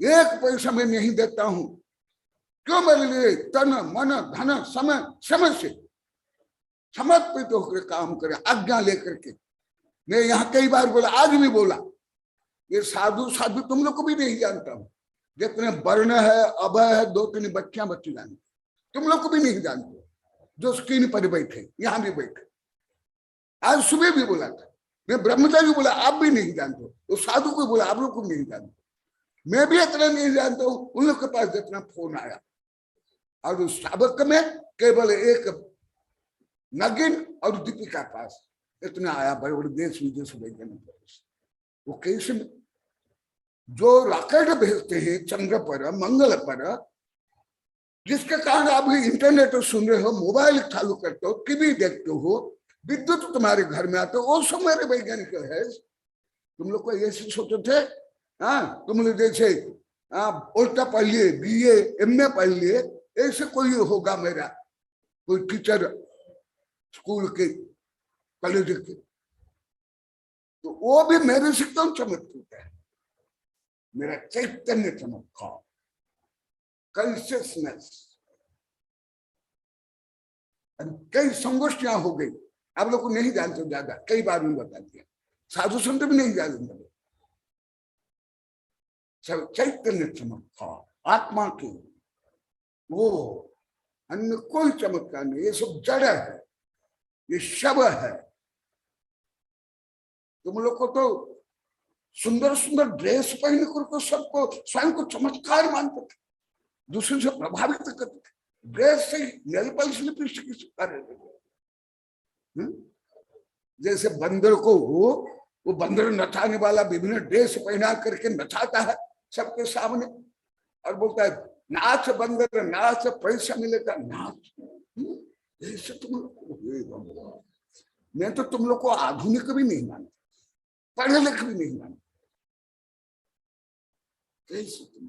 एक पैसा मैं नहीं देता हूं, क्यों मेरे लिए तन मन धन समय समय से समर्पित होकर काम करे, आज्ञा लेकर के। मैं यहाँ कई बार बोला, आज भी बोला, ये साधु साधु तुम लोग को भी नहीं जानता हूं, जितने वर्ण है, अभय है, 2-3 बच्चियां बच्ची जानते, तुम लोग को भी नहीं जानते, जो स्क्रीन पर बैठे, यहां भी बैठे। आज सुबह भी बोला था, मैं ब्रह्मचारी बोला, आप भी नहीं जानते, तो साधु को बोला, आप लोग को नहीं जानते। मैं भी इतना नहीं जानता हूं, उन लोग के पास जितना फोन आया, और उस सबक में केवल एक नगिन और दीपिका पास इतना आया, बड़े बड़े देश विदेश वैज्ञानिक। वो कैसे जो रॉकेट भेजते हैं चंद्र पर, मंगल पर, जिसके कारण आप इंटरनेट सुन रहे हो, मोबाइल चालू करते हो, टीवी देखते हो, विद्युत तुम्हारे घर में आते हो, वो सब मेरे वैज्ञानिक है। तुम लोग को ऐसे सोचो थे? हाँ, तुम लोग जैसे उल्टा पढ़ लिए, BA MA पढ़ लिए, ऐसे कोई होगा मेरा कोई टीचर स्कूल के, कॉलेज के, तो वो भी मेरे से कम चमत्कृत है। मेरा चैतन्य चमत्कार, कॉन्शियसनेस, कई संगोष्ठियां हो गई, आप लोग को नहीं जानते ज्यादा, कई बार भी बता दिया, साधु संत भी नहीं जानते। सब चैतन्य चमत्कार, आत्मा की, वो अन्य कोई चमत्कार नहीं, ये सब जड़ है, ये शव है। तुम लोग को तो सुंदर सुंदर ड्रेस पहन कर सबको स्वयं को चमत्कार मानते थे, दूसरे से प्रभावित करते थे, ड्रेस से नेल पॉलिश लिपस्टिक, जैसे बंदर को वो बंदर नचाने वाला विभिन्न ड्रेस पहना करके नचाता है सबके सामने, और बोलता है नाच बंदर नाच, पैसा मिलेगा नाच। ऐसे तुम लोग, मैं तो तुम लोग को आधुनिक भी नहीं मानता, पढ़े लिखे भी नहीं मानता। कैसे तुम,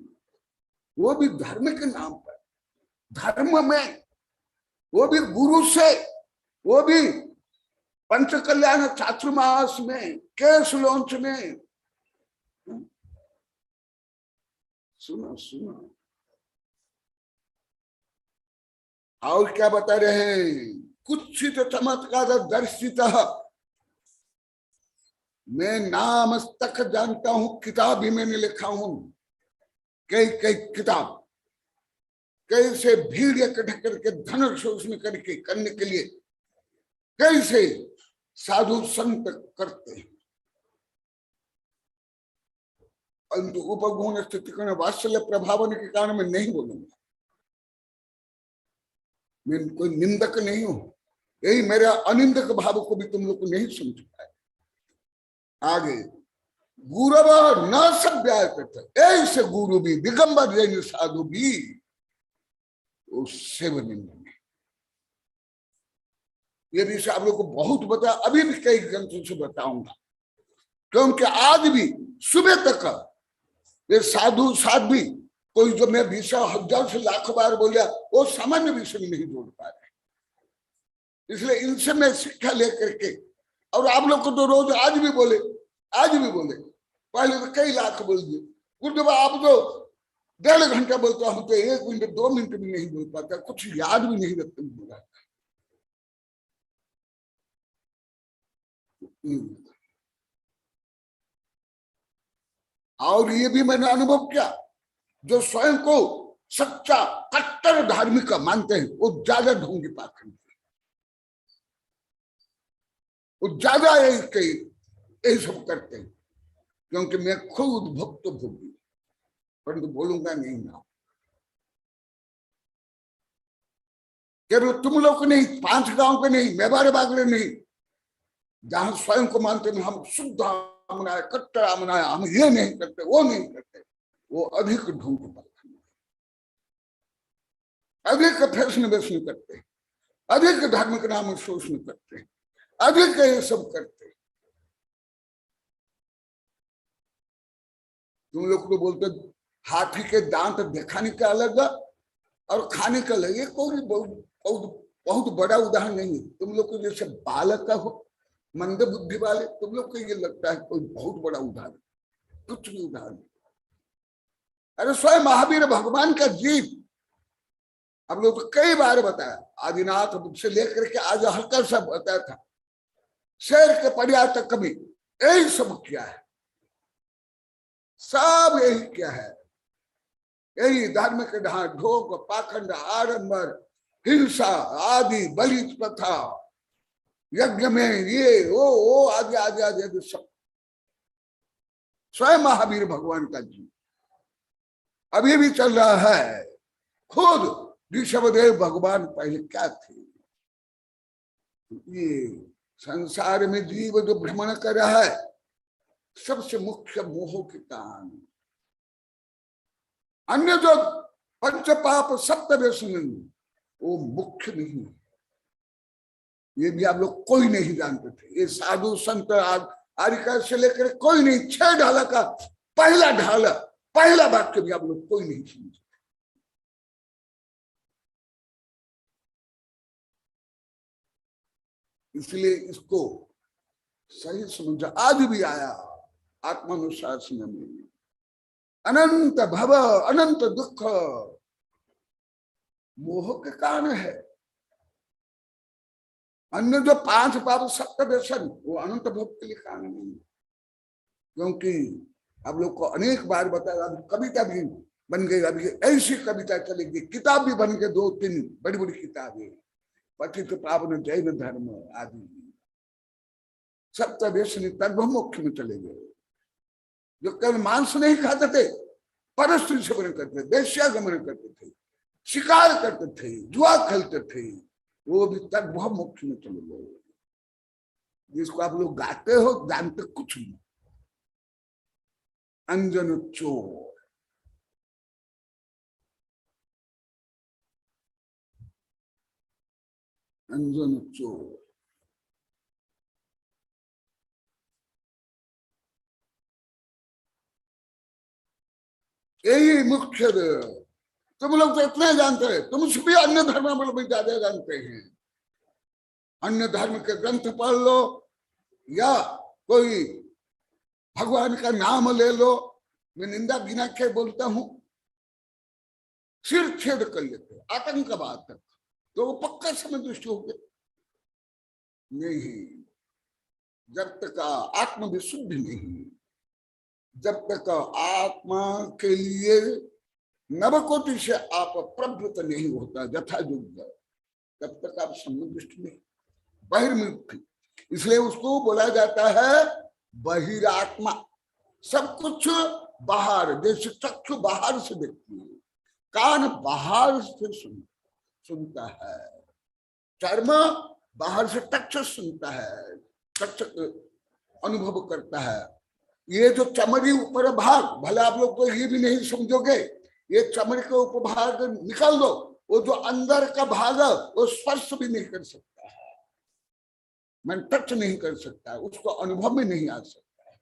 वो भी धर्म के नाम पर, धर्म में, वो भी गुरु से, वो भी पंच कल्याण चातुर्मास में, केश लॉन्च में। सुनो सुनो, और क्या बता रहे हैं? कुत्सित चमत्कार दर्शित, मैं नाम तक जानता हूं, किताब भी मैंने लिखा हूं, कई कई किताब, कैसे भीड़ इकट्ठा करके धन शोषण करके करने के लिए कैसे साधु संत करते हैं। परंतु उपगुण स्थिति वात्सल्य प्रभावन के कारण मैं नहीं बोलूंगा, मैं कोई निंदक नहीं हूं, यही मेरा अनिंदक भाव को भी तुम लोग को नहीं समझ पाए। आगे गुरव न सभ्य, ऐसे गुरु भी, दिगंबर जैन साधु भी सेव निंदन, ये विषय आप लोग को बहुत बता, अभी भी कई ग्रंथों से बताऊंगा, क्योंकि आज भी सुबह तक ये साधु साध्वी, कोई जो मैं विषय 1000 से लाख बार बोलिया, वो सामान्य विषय में नहीं जोड़ पा रहे। इसलिए इनसे मैं शिक्षा लेकर के, और आप लोग को तो रोज आज भी बोले, पहले तो कई लाख बोल दिए, गुरुदेव आप तो 1.5 घंटा बोलता, हम तो 1 मिनट 2 मिनट भी नहीं बोल पाता, कुछ याद भी नहीं रखते बोला। और ये भी मैंने अनुभव किया, जो स्वयं को सच्चा कट्टर धार्मिक मानते हैं वो ज्यादा ढोंगी पाखंड, वो ज्यादा यही सब करते हैं। क्योंकि मैं खुद भक्त भोगी, परंतु बोलूंगा नहीं ना। केवल तुम लोग को नहीं, 5 गांव के नहीं, मेवाड़े बागड़े नहीं, जहां स्वयं को मानते हैं हम शुद्ध आमना है, कट्टर आमना है, हम ये नहीं करते वो नहीं करते, वो अधिक ढोंग पाखंड, अधिक फैशन वैशन करते हैं, अधिक धार्मिक नाम शोषण करते हैं, अधिक ये सब करते हैं। तुम लोग तो बोलते हाथी के दांत दिखाने का अलग और खाने का अलग, ये कोई बहुत बड़ा उदाहरण नहीं है। तुम लोग को जैसे बालक का हो, मंद बुद्धि वाले, तुम लोग को ये लगता है कोई बहुत बड़ा उदाहरण, कुछ भी उदाहरण। अरे स्वयं महावीर भगवान का जीव, अब लोग तो कई बार बताया, आदिनाथ से लेकर के आज हल्का सा बताया था, शेर के परिवार तक कभी यही सब किया है, सब यही क्या है, यही धार्मिक ढोक पाखंड आडंबर हिंसा आदि बलि प्रथा यज्ञ में ये वो आदि आदि आदि आदि सब स्वयं महावीर भगवान का जीव अभी भी चल रहा है। खुद ऋषभदेव भगवान पहले क्या थे, ये संसार में जीव जो भ्रमण कर रहा है सबसे मुख्य मोह के कारण, अन्य जो पंच पाप सप्त व्यसन वो मुख्य नहीं है, ये भी आप लोग कोई नहीं जानते थे। ये साधु संत आरिका से लेकर कोई नहीं, 6 ढाला का पहला ढाला, पहला वाक्य भी आप लोग कोई नहीं समझते। इसलिए इसको सही समझा। आज भी आया आत्मानुशासन में, अनंत भव अनंत दुख मोह के कारण है। अन्य जो 5 पाप सप्त व्यसन वो अनंत भव के लिए कारण नहीं, क्योंकि आप लोग को अनेक बार बताया, अभी कविता भी बन गई, अभी ऐसी कविता चलेगी, किताब भी बन के 2-3 बड़ी बड़ी किताबें, पतित पावन जैन धर्म आदि सप्त व्यसन तद्भमुख्य में चले गए। जो केवल मांस नहीं खाते थे, परस्त्री सेवन करते थे, वेश्यागमन करते थे, शिकार करते थे, जुआ खेलते थे, वो भी तक बहुत मुख्य में चले गए। जिसको आप लोग गाते हो जानते कुछ नहीं। अंजन चोर, अंजन चोर, यही मुख्य। तुम लोग तो इतना जानते हैं, तुमसे भी अन्य धर्म भी ज्यादा जानते हैं। अन्य धर्म के ग्रंथ पढ़ लो या कोई भगवान का नाम ले लो, मैं निंदा बिना के बोलता हूं, सिर छेद कर लेते आतंकवाद तक, तो वो पक्का समझ दृष्टि हो गए। नहीं, जब तक आत्म विशुद्धि नहीं, जब तक आत्मा के लिए नवकोटि से आप प्रवृत्त नहीं होता यथा युग, तब तक आप समुद्र नहीं, बहिर्मुखी। इसलिए उसको बोला जाता है बहिरात्मा। सब कुछ बाहर, जैसे चक्षु बाहर से देखती है, कान बाहर से सुनता है, चर्म बाहर से टच सुनता है, टच अनुभव करता है। ये जो चमड़ी ऊपर भाग, भले आप लोग तो ये भी नहीं समझोगे, ये चमड़ी के ऊपर भाग निकाल दो, वो जो अंदर का भाग है वो स्पर्श भी नहीं कर सकता है, मैं टच नहीं कर सकता है, उसको अनुभव में नहीं आ सकता है।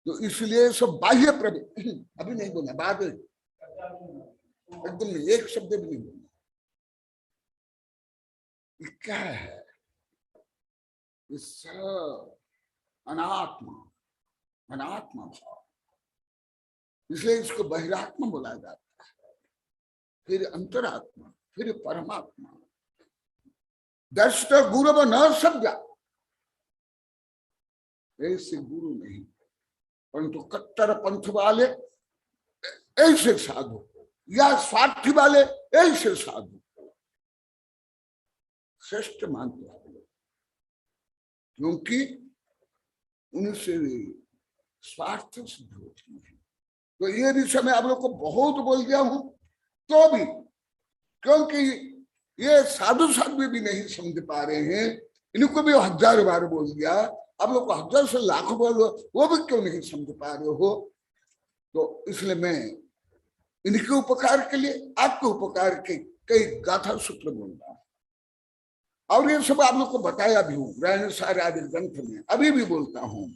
तो इसलिए सब बाह्य प्रवृत्ति, अभी नहीं बोला, बाद एकदम एक शब्द भी नहीं बोला। क्या है ये सब अनात्मा, अनात्मा भाव, इसलिए इसको बहिरात्मा बोला जाता है, फिर अंतरात्मा, फिर परमात्मा। दर्शक गुरु न सभ्या, ऐसे गुरु नहीं, परंतु कट्टर पंथ वाले ऐसे साधु को या स्वार्थी वाले ऐसे साधु को श्रेष्ठ मानते हैं, क्योंकि उनसे स्वार्थ सिद्ध होती है। तो ये विषय में आप लोग को बहुत बोल दिया हूं, तो भी क्योंकि ये साधु साधु भी नहीं समझ पा रहे हैं, इनको भी 1000 बार बोल दिया, आप लोग को 1000 से लाखों बोल, वो भी क्यों नहीं समझ पा रहे हो। तो इसलिए मैं इनके उपकार के लिए, आपके उपकार के कई गाथा सूत्र बोल रहा हूं, और ये सब आप लोग को बताया भी हूं रायण सारे आदि ग्रंथ में। अभी भी बोलता हूं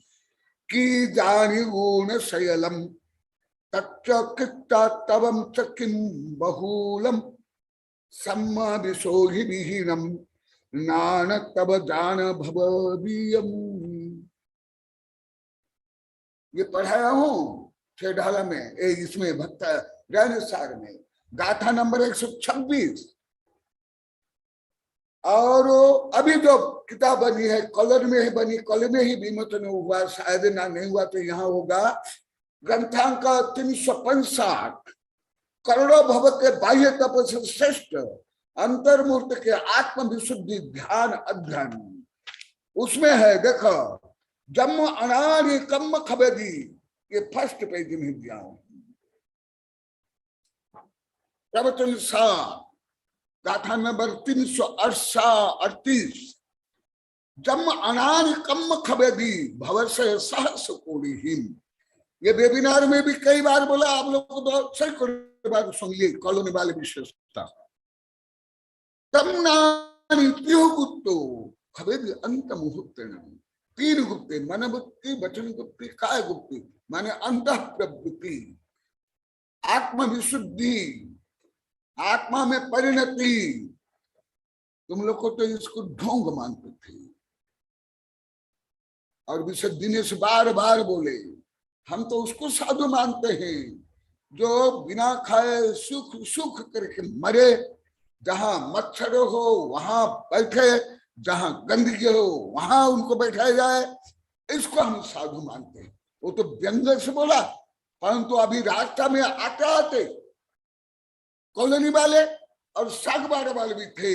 कि जानी गुण शयलम तवम च किम बहुलम सम्मा विशोहि विहीनम नान तब जान भवदीयम। ये पढ़ाया हूं छेढाला में, इसमें भक्त रायणसार में, गाथा नंबर 126। और अभी जो किताब बनी है कलर में ही बनी, कल में ही विमोचन हुआ, शायद ना नहीं हुआ तो यहाँ होगा, ग्रंथांक 365 करोड़ों भव के बाह्य तप से श्रेष्ठ अंतर्मूर्त के आत्म विशुद्धि ध्यान अध्ययन, उसमें है देखो, जम्म अनारी कम खबेदी, ये फर्स्ट पेज में दिया हूं। प्रवचन सा गाथा नंबर 338, जम्म अनारी कम खबेदी भवस्य सहस कोड़ी हिम। ये वेबिनार में भी कई बार बोला, आप लोग को तो सही बार सुन लिए, कॉलोनी वाले विशेषता। गुप्तो खबेदी अंत मुहूर्त, 3 गुप्ते, मन गुप्ति, वचन गुप्ति, काय गुप्ति, माने अंत प्रवृत्ति, आत्म विशुद्धि, आत्मा में परिणति। तुम लोग को तो इसको ढोंग मानते थे, और विशेष दिनेश बार बार बोले, हम तो उसको साधु मानते हैं जो बिना खाए सुख सुख करके मरे, जहां मच्छर हो वहां बैठे, जहां गंदगी हो वहां उनको बैठाया जाए, इसको हम साधु मानते हैं। वो तो व्यंग से बोला, परंतु अभी रास्ता में आते आते कॉलोनी वाले और सागबाड़ा वाले भी थे,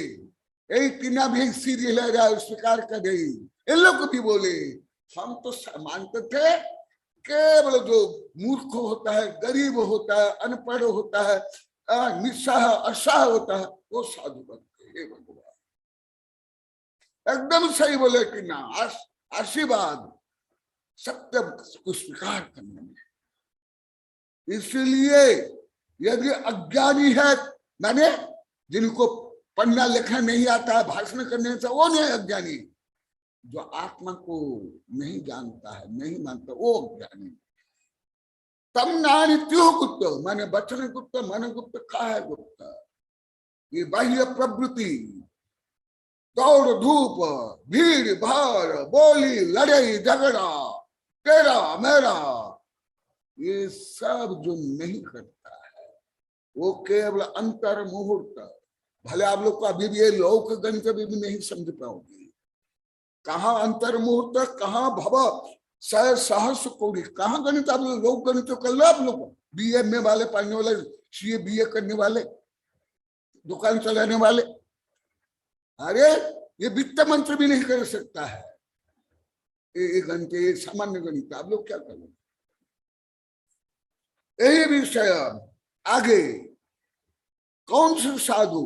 यही तीना भी सीरियल स्वीकार कर गई, इन लोग भी बोले हम तो मानते थे केवल जो मूर्ख होता है, गरीब होता है, अनपढ़ होता है, निस्साह असाह होता है, वो साधु बनते हैं। भगवान एकदम सही बोले कि ना, आशीर्वाद सत्य को स्वीकार करने में। इसलिए यदि अज्ञानी है, माने जिनको पढ़ना लिखना नहीं आता है, भाषण करने से, वो नहीं अज्ञानी। जो आत्मा को नहीं जानता है, नहीं मानता, वो अज्ञानी। तम नानित्यो गुप्त, माने वचन गुप्त, मन गुप्त, काय गुप्त। ये बाह्य प्रवृत्ति, दौड़ धूप, भीड़ भाड़, बोली लड़ाई झगड़ा, तेरा मेरा, ये सब जो नहीं करता है, वो केवल अंतर मुहूर्त। भले आप लोग को अभी भी ये लौक गणित भी नहीं समझ पाओगे, कहाँ अंतर मुहूर्त, कहाँ भव सहस कोड़ी, कहाँ गणित। आप लोग गणित कर लो, आप लोग बीए वाले पढ़ने वाले, सीए बीए करने वाले, दुकान चलाने वाले, अरे ये वित्त मंत्री भी नहीं कर सकता है ये गणित, ये सामान्य गणित। आप लोग क्या करें, यही विषय आगे। कौन से साधु,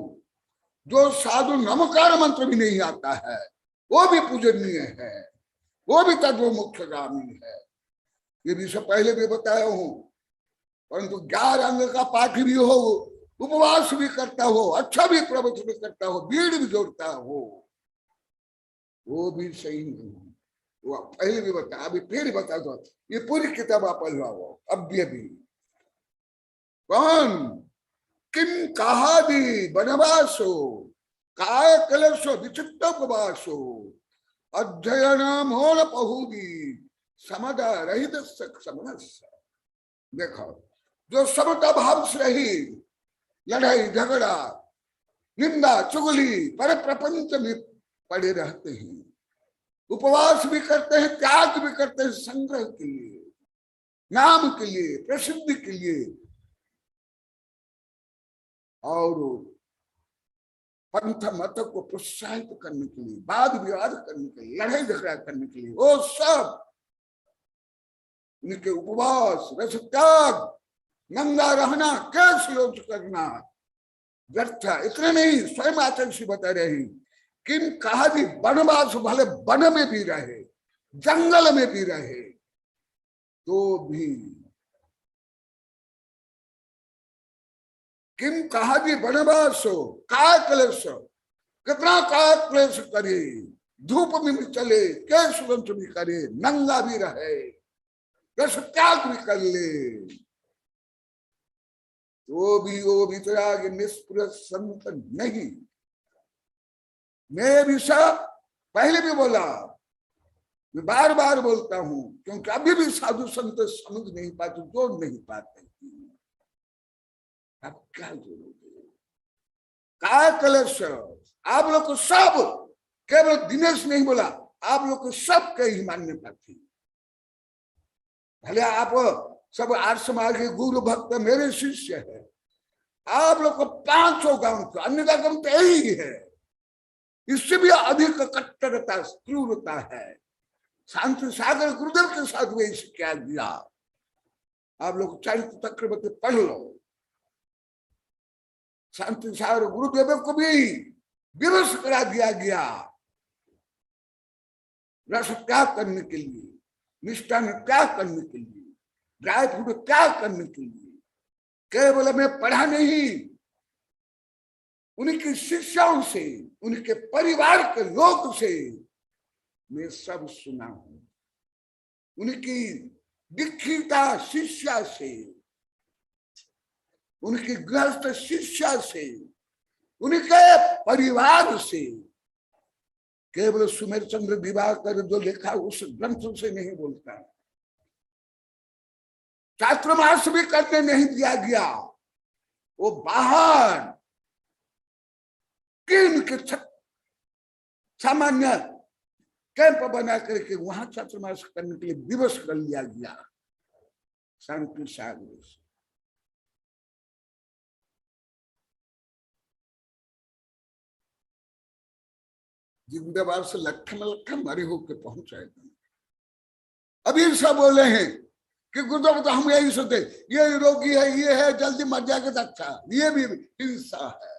जो साधु नमकार मंत्र भी नहीं आता है, वो भी पूजनीय है, वो भी तत्व मोक्षगामी है। ये विषय पहले भी बताया हूं। परंतु 11 अंग का पाठ भी हो, उपवास भी करता हो, अच्छा भी प्रवचन भी करता हो, भीड़ भी जोड़ता हो, वो भी सही नहीं। वो पहले भी बताया, अभी फिर बता दो। ये पूरी किताब आप पढ़ लो अभी भी। कौन किम कहादी बनवासो काय कलशो विचित्र उपवासो अध्ययन मोल पहुदी समदा रहित समनस। देखो, जो समता भाव से रही, लड़ाई झगड़ा निंदा चुगली पर प्रपंच में पड़े रहते हैं, उपवास भी करते हैं, त्याग भी करते हैं संग्रह के लिए, नाम के लिए, प्रसिद्धि के लिए और पंथ मत को प्रोत्साहित करने के लिए, वाद विवाद करने के लिए, लड़ाई झगड़ा करने के लिए, वो सब उनके उपवास, रस त्याग, नंगा रहना, कैसे लोग करना व्यर्थ। इतने नहीं, स्वयं आचार्य श्री बता रहे हैं किम कहा भी वनवास भले वन में भी रहे, जंगल में भी रहे, तो भी किम कहा भी वनवास हो, काय क्लेश, कितना काय क्लेश करे, धूप में भी चले, कैसे भी करे, नंगा भी रहे, रस त्याग भी कर ले, वो भी वितराग निष्प्रह संत नहीं। मैं भी सब पहले भी बोला, मैं बार बार बोलता हूं, क्योंकि अभी भी साधु संत समझ नहीं पाते, जोड़ नहीं पाते। अब क्या जोड़ोगे? काय कलश, आप लोग को सब, केवल दिनेश नहीं बोला, आप लोग को सब के ही मान्यता थी। भले आप सब आर्य समाज के गुरु भक्त मेरे शिष्य है, आप लोग को 500 गांव का अन्य गांव तो यही है, इससे भी अधिक कट्टरता, क्रूरता है। शांति सागर गुरुदेव के साथ में इसे क्या दिया, आप लोग चरित्र चक्रवर्ती पढ़ लो। शांति सागर गुरुदेव को भी विवश करा दिया गया रस त्याग करने के लिए, निष्ठा में त्याग करने के लिए, ड्राई फ्रूट त्याग करने के लिए। केवल मैं पढ़ा नहीं, उनके शिष्यों से, उनके परिवार के लोग से मैं सब सुना हूं, उनकी दीक्षिता शिष्या से, उनके गृहस्थ शिष्या से, उनके परिवार से, केवल सुमेर चंद्र दिवाकर जो लिखा उस ग्रंथ से नहीं बोलता। चातुर्मास भी करने नहीं दिया गया, वो बाहर किन के सामान्य कैंप बना करके वहां चातुर्मास करने के लिए विवश कर लिया गया शांति सागर से। जिंदाबाद से लखन मरी होकर पहुंचाएगा। अभी सब बोले हैं कि गुरुदेव तो हम यही सोचते, ये रोगी है, ये है, जल्दी मर जाएगा तो अच्छा, ये भी हिंसा है।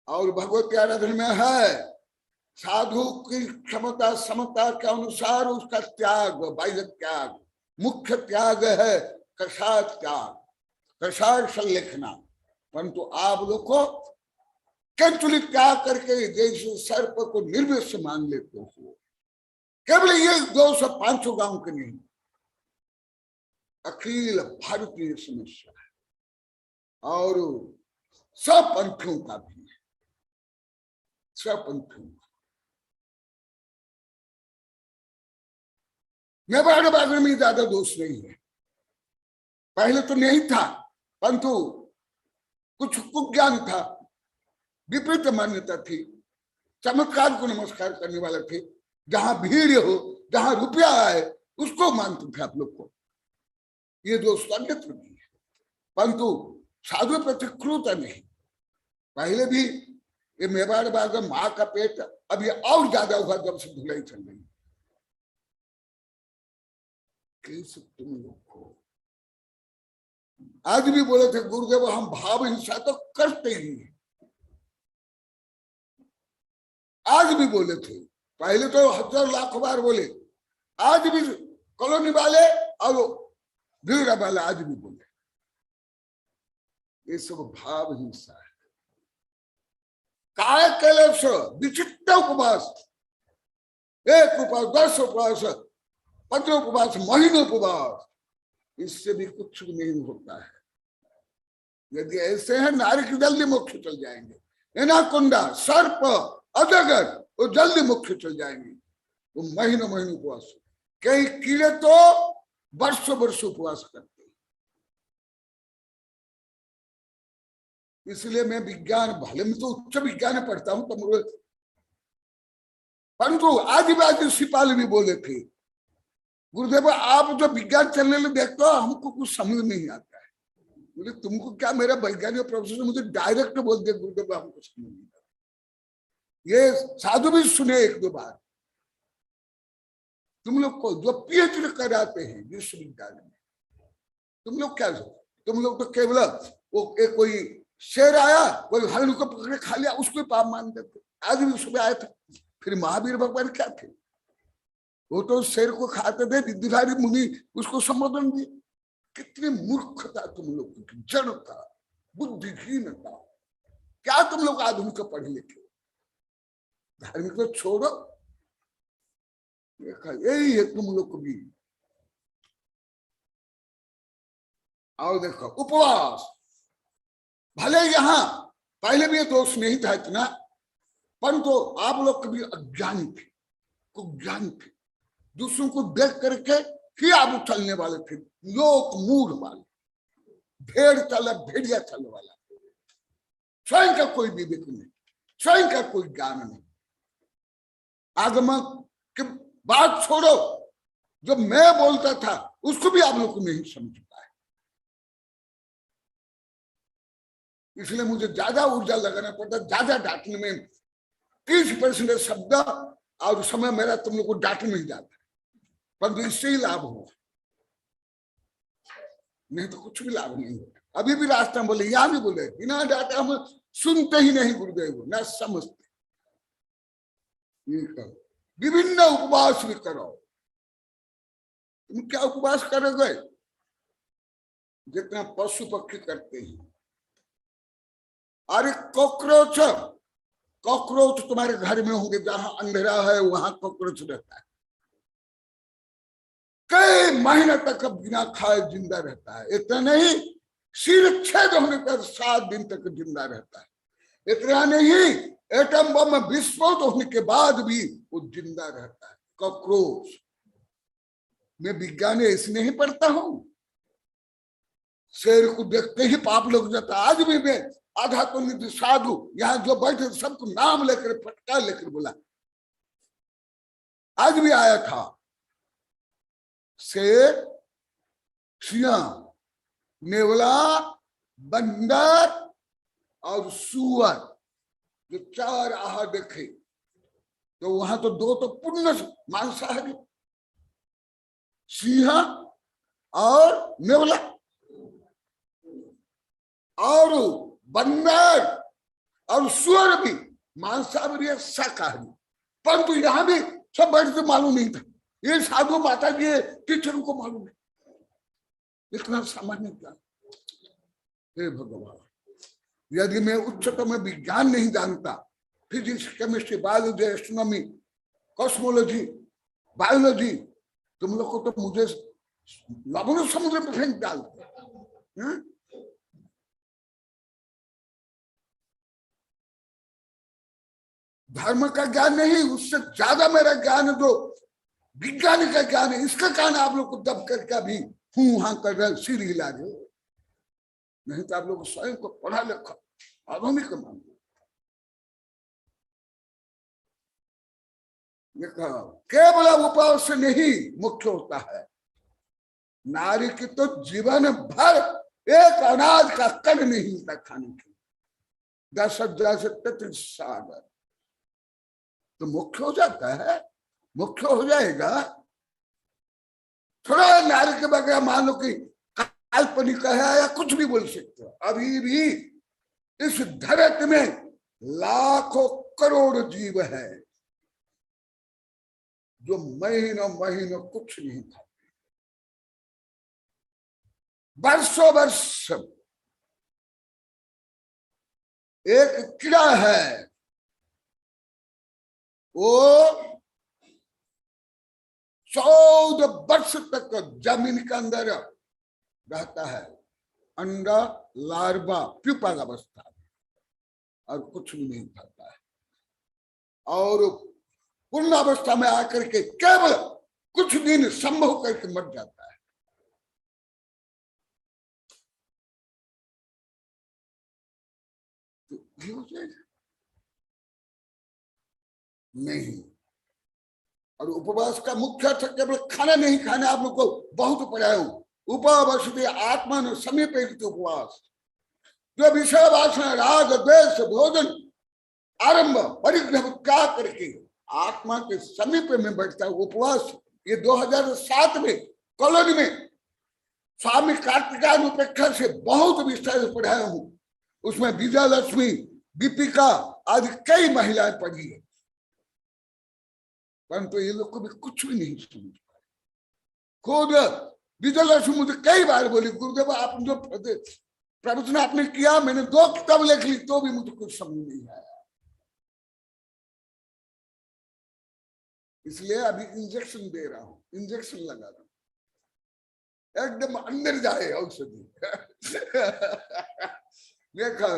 और भगवत की आराधना में है साधु की क्षमता समता के अनुसार उसका त्याग, बाह्य त्याग, मुख्य त्याग है कषाय त्याग, कषाय संलेखना। परंतु आप लोग को कंचुली त्याग करके जैसे सर्प को निर्विष मान लेते हो। केवल ये 200-500 गांव के नहीं, अखिल भारतीय समस्या है और सब पंथों का भी है, सब पंथों का। मेवाड़ बागर में ज्यादा दोष नहीं है, पहले तो नहीं था, परंतु कुछ कुज्ञान था, विपरीत मान्यता थी, चमत्कार को नमस्कार करने वाले थे, जहां भीड़ हो, जहां रुपया आए उसको मानते थे आप लोग को। ये दोष अन्यत्र नहीं है, परंतु साधु प्रति क्रूरता नहीं। पहले भी ये मेवाड़ बाग माँ का पेट अब ये और ज्यादा हुआ जब से धुलाई चल रही। कैसे तुम लोग को आज भी बोले थे गुरुदेव हम भाव हिंसा तो करते ही हैं, आज भी बोले थे, पहले तो 1000 लाख बार बोले, आज भी कॉलोनी वाले और भीड़ वाले आज भी बोले। ये सब भाव हिंसा है। काय कैलाश विचित्र उपवास, 1 उपवास, 10 उपवास, 15 उपवास, महीने उपवास, इससे भी कुछ नहीं होता है। यदि ऐसे है नारी की जल्दी मोक्ष चल जाएंगे, एनाकोंडा, सर्प, अजगर वो जल्दी मोक्ष चल जाएंगे। वो महीनों महीनों उपवास, कई कीड़े तो वर्षों वर्षों उपवास करते। इसलिए मैं विज्ञान, भले में तो उच्च विज्ञान पढ़ता हूं तो, परंतु आदिवासी सिपाही भी बोले थे गुरुदेव आप जो विज्ञान चलने लगे देखते हो हमको कुछ समझ नहीं आता है। बोले तुमको क्या, मेरा वैज्ञानिक प्रोफेसर मुझे डायरेक्ट बोल दिया गुरुदेव हमको समझ नहीं आता। ये साधु भी सुने एक दो बार। तुम लोग को जो पीएचडी कराते हैं विश्वविद्यालय में, तुम लोग क्या, तुम लोग तो केवल वो एक कोई शेर आया, कोई हरण को पकड़े खा लिया, उसको पाप मान देते। आज भी सुबह आया था, फिर महावीर भगवान क्या थे, वो तो शेर को खाते थे, विद्युधारी मुनि उसको संबोधन दिए। कितनी मूर्खता तुम लोग की, जड़ता, बुद्धिहीनता। क्या तुम लोग आधुनिक पढ़े लिखे, धार्मिक तो छोड़ो। यही है तुम लोग को भी। आओ देखो उपवास, भले यहाँ पहले भी ये दोष नहीं था इतना, परंतु तो आप लोग कभी अज्ञानी थे, कुज्ञानी थे, दूसरों को देख करके ही आप उछलने वाले थे, लोक मूढ़ वाले, भेड़ चला भेड़िया चलने वाला, स्वयं का कोई विवेक नहीं, स्वयं का कोई ज्ञान नहीं। आगमन की बात छोड़ो, जो मैं बोलता था उसको भी आप लोग को नहीं समझ पाए। इसलिए मुझे ज्यादा ऊर्जा लगाना पड़ता, ज्यादा डांटने में 30% शब्द और समय मेरा तुम लोग को डांट नहीं जाता, परंतु इससे ही लाभ हो, नहीं तो कुछ भी लाभ नहीं होता। अभी भी रास्ते में बोले, यहां भी बोले, बिना डांटे हम सुनते ही नहीं गुरुदेव, न समझते। विभिन्न उपवास भी करो। तुम क्या उपवास करोगे, जितना पशु पक्षी करते हैं। अरे कॉकरोच, कॉकरोच तुम्हारे घर में होंगे, जहां अंधेरा है वहां कॉकरोच रहता है, कई महीने तक बिना खाए जिंदा रहता है। इतना नहीं, सिर छेद होने पर 7 दिन तक जिंदा रहता है। इतना नहीं, एटम बम विस्फोट होने के बाद भी वो जिंदा रहता है। कॉकरोच, मैं विज्ञान ऐसे नहीं पढ़ता हूं, शेर को देखते ही पाप लग जाता। आज भी मैं आधा तो निधि साधु यहाँ जो बैठे सबको नाम लेकर फटकार लेकर बोला, आज भी आया था शेर, सिंह, नेवला, बंदर और सुअर, जो 4 आहार देखे, तो वहां तो 2 तो पुण्य मांसाहारी, सिंह और नेवला और बंदर और सुअर भी मांसाहारी है, शाकाहारी। परंतु यहां भी सब बैठते मालूम नहीं था, ये साधु माता जी टीचरों को मालूम है। इतना सामान्य ज्ञान, हे भगवान, यदि मैं उच्चतम विज्ञान नहीं जानता, physics, chemistry, biology, astronomy, cosmology, biology, तुम लोग को तो मुझे लवण समुद्र में फेंक डालते। धर्म का ज्ञान नहीं, उससे ज्यादा मेरा ज्ञान जो विज्ञान का ज्ञान है, इसका ज्ञान आप लोग को दब करके अभी हूं हां कर रहे, सिर हिला रहे। नहीं तो आप लोग स्वयं को पढ़ा लिखा आधुनिक मान। केवल उपवास से नहीं मुख्य होता है, नारी की तो जीवन भर एक अनाज का कण नहीं मिलता खाने के, 10,000 से 33 सागर, तो मुख्य हो जाता है, मुख्य हो जाएगा। थोड़ा नारी के बगैर मान लो कि काल्पनिक है या कुछ भी बोल सकते हो। अभी भी इस धरती में लाखों करोड़ जीव है जो महीनों महीनों कुछ नहीं खाते, वर्षों वर्ष। एक कीड़ा है, वो 14 वर्ष तक जमीन के अंदर रहता है, अंडा, लार्वा, प्यूपा अवस्था, और कुछ भी नहीं खाता है, और पूर्ण अवस्था में आकर के केवल कुछ दिन संभव करके मर जाता है। तो नहीं, और उपवास का मुख्य अर्थ केवल खाना नहीं खाना, आप लोग को बहुत पढ़ाया हूं। उपवास आत्मा न समीप उपवास, जो विषय वासना राग द्वेष भोजन आरंभ परिग्रह क्या करके आत्मा के समीप में बैठता है उपवास। ये 2007 में कॉलोनी में स्वामी कार्तिकायन उपेक्षा से बहुत विस्तार से पढ़ाया हूं। उसमें विजय लक्ष्मी, दीपिका आदि कई महिलाएं पढ़ी है, परंतु ये लोग को भी कुछ भी नहीं समझ पाए। खुद विजय लक्ष्मी मुझे कई बार बोली, गुरुदेव आप जो प्रवचन आपने किया, मैंने 2 किताब लिख ली तो भी मुझे कुछ समझ नहीं आया। इसलिए अभी इंजेक्शन दे रहा हूं, इंजेक्शन लगा रहा हूं, एकदम अंदर जाए औषधि। देखा,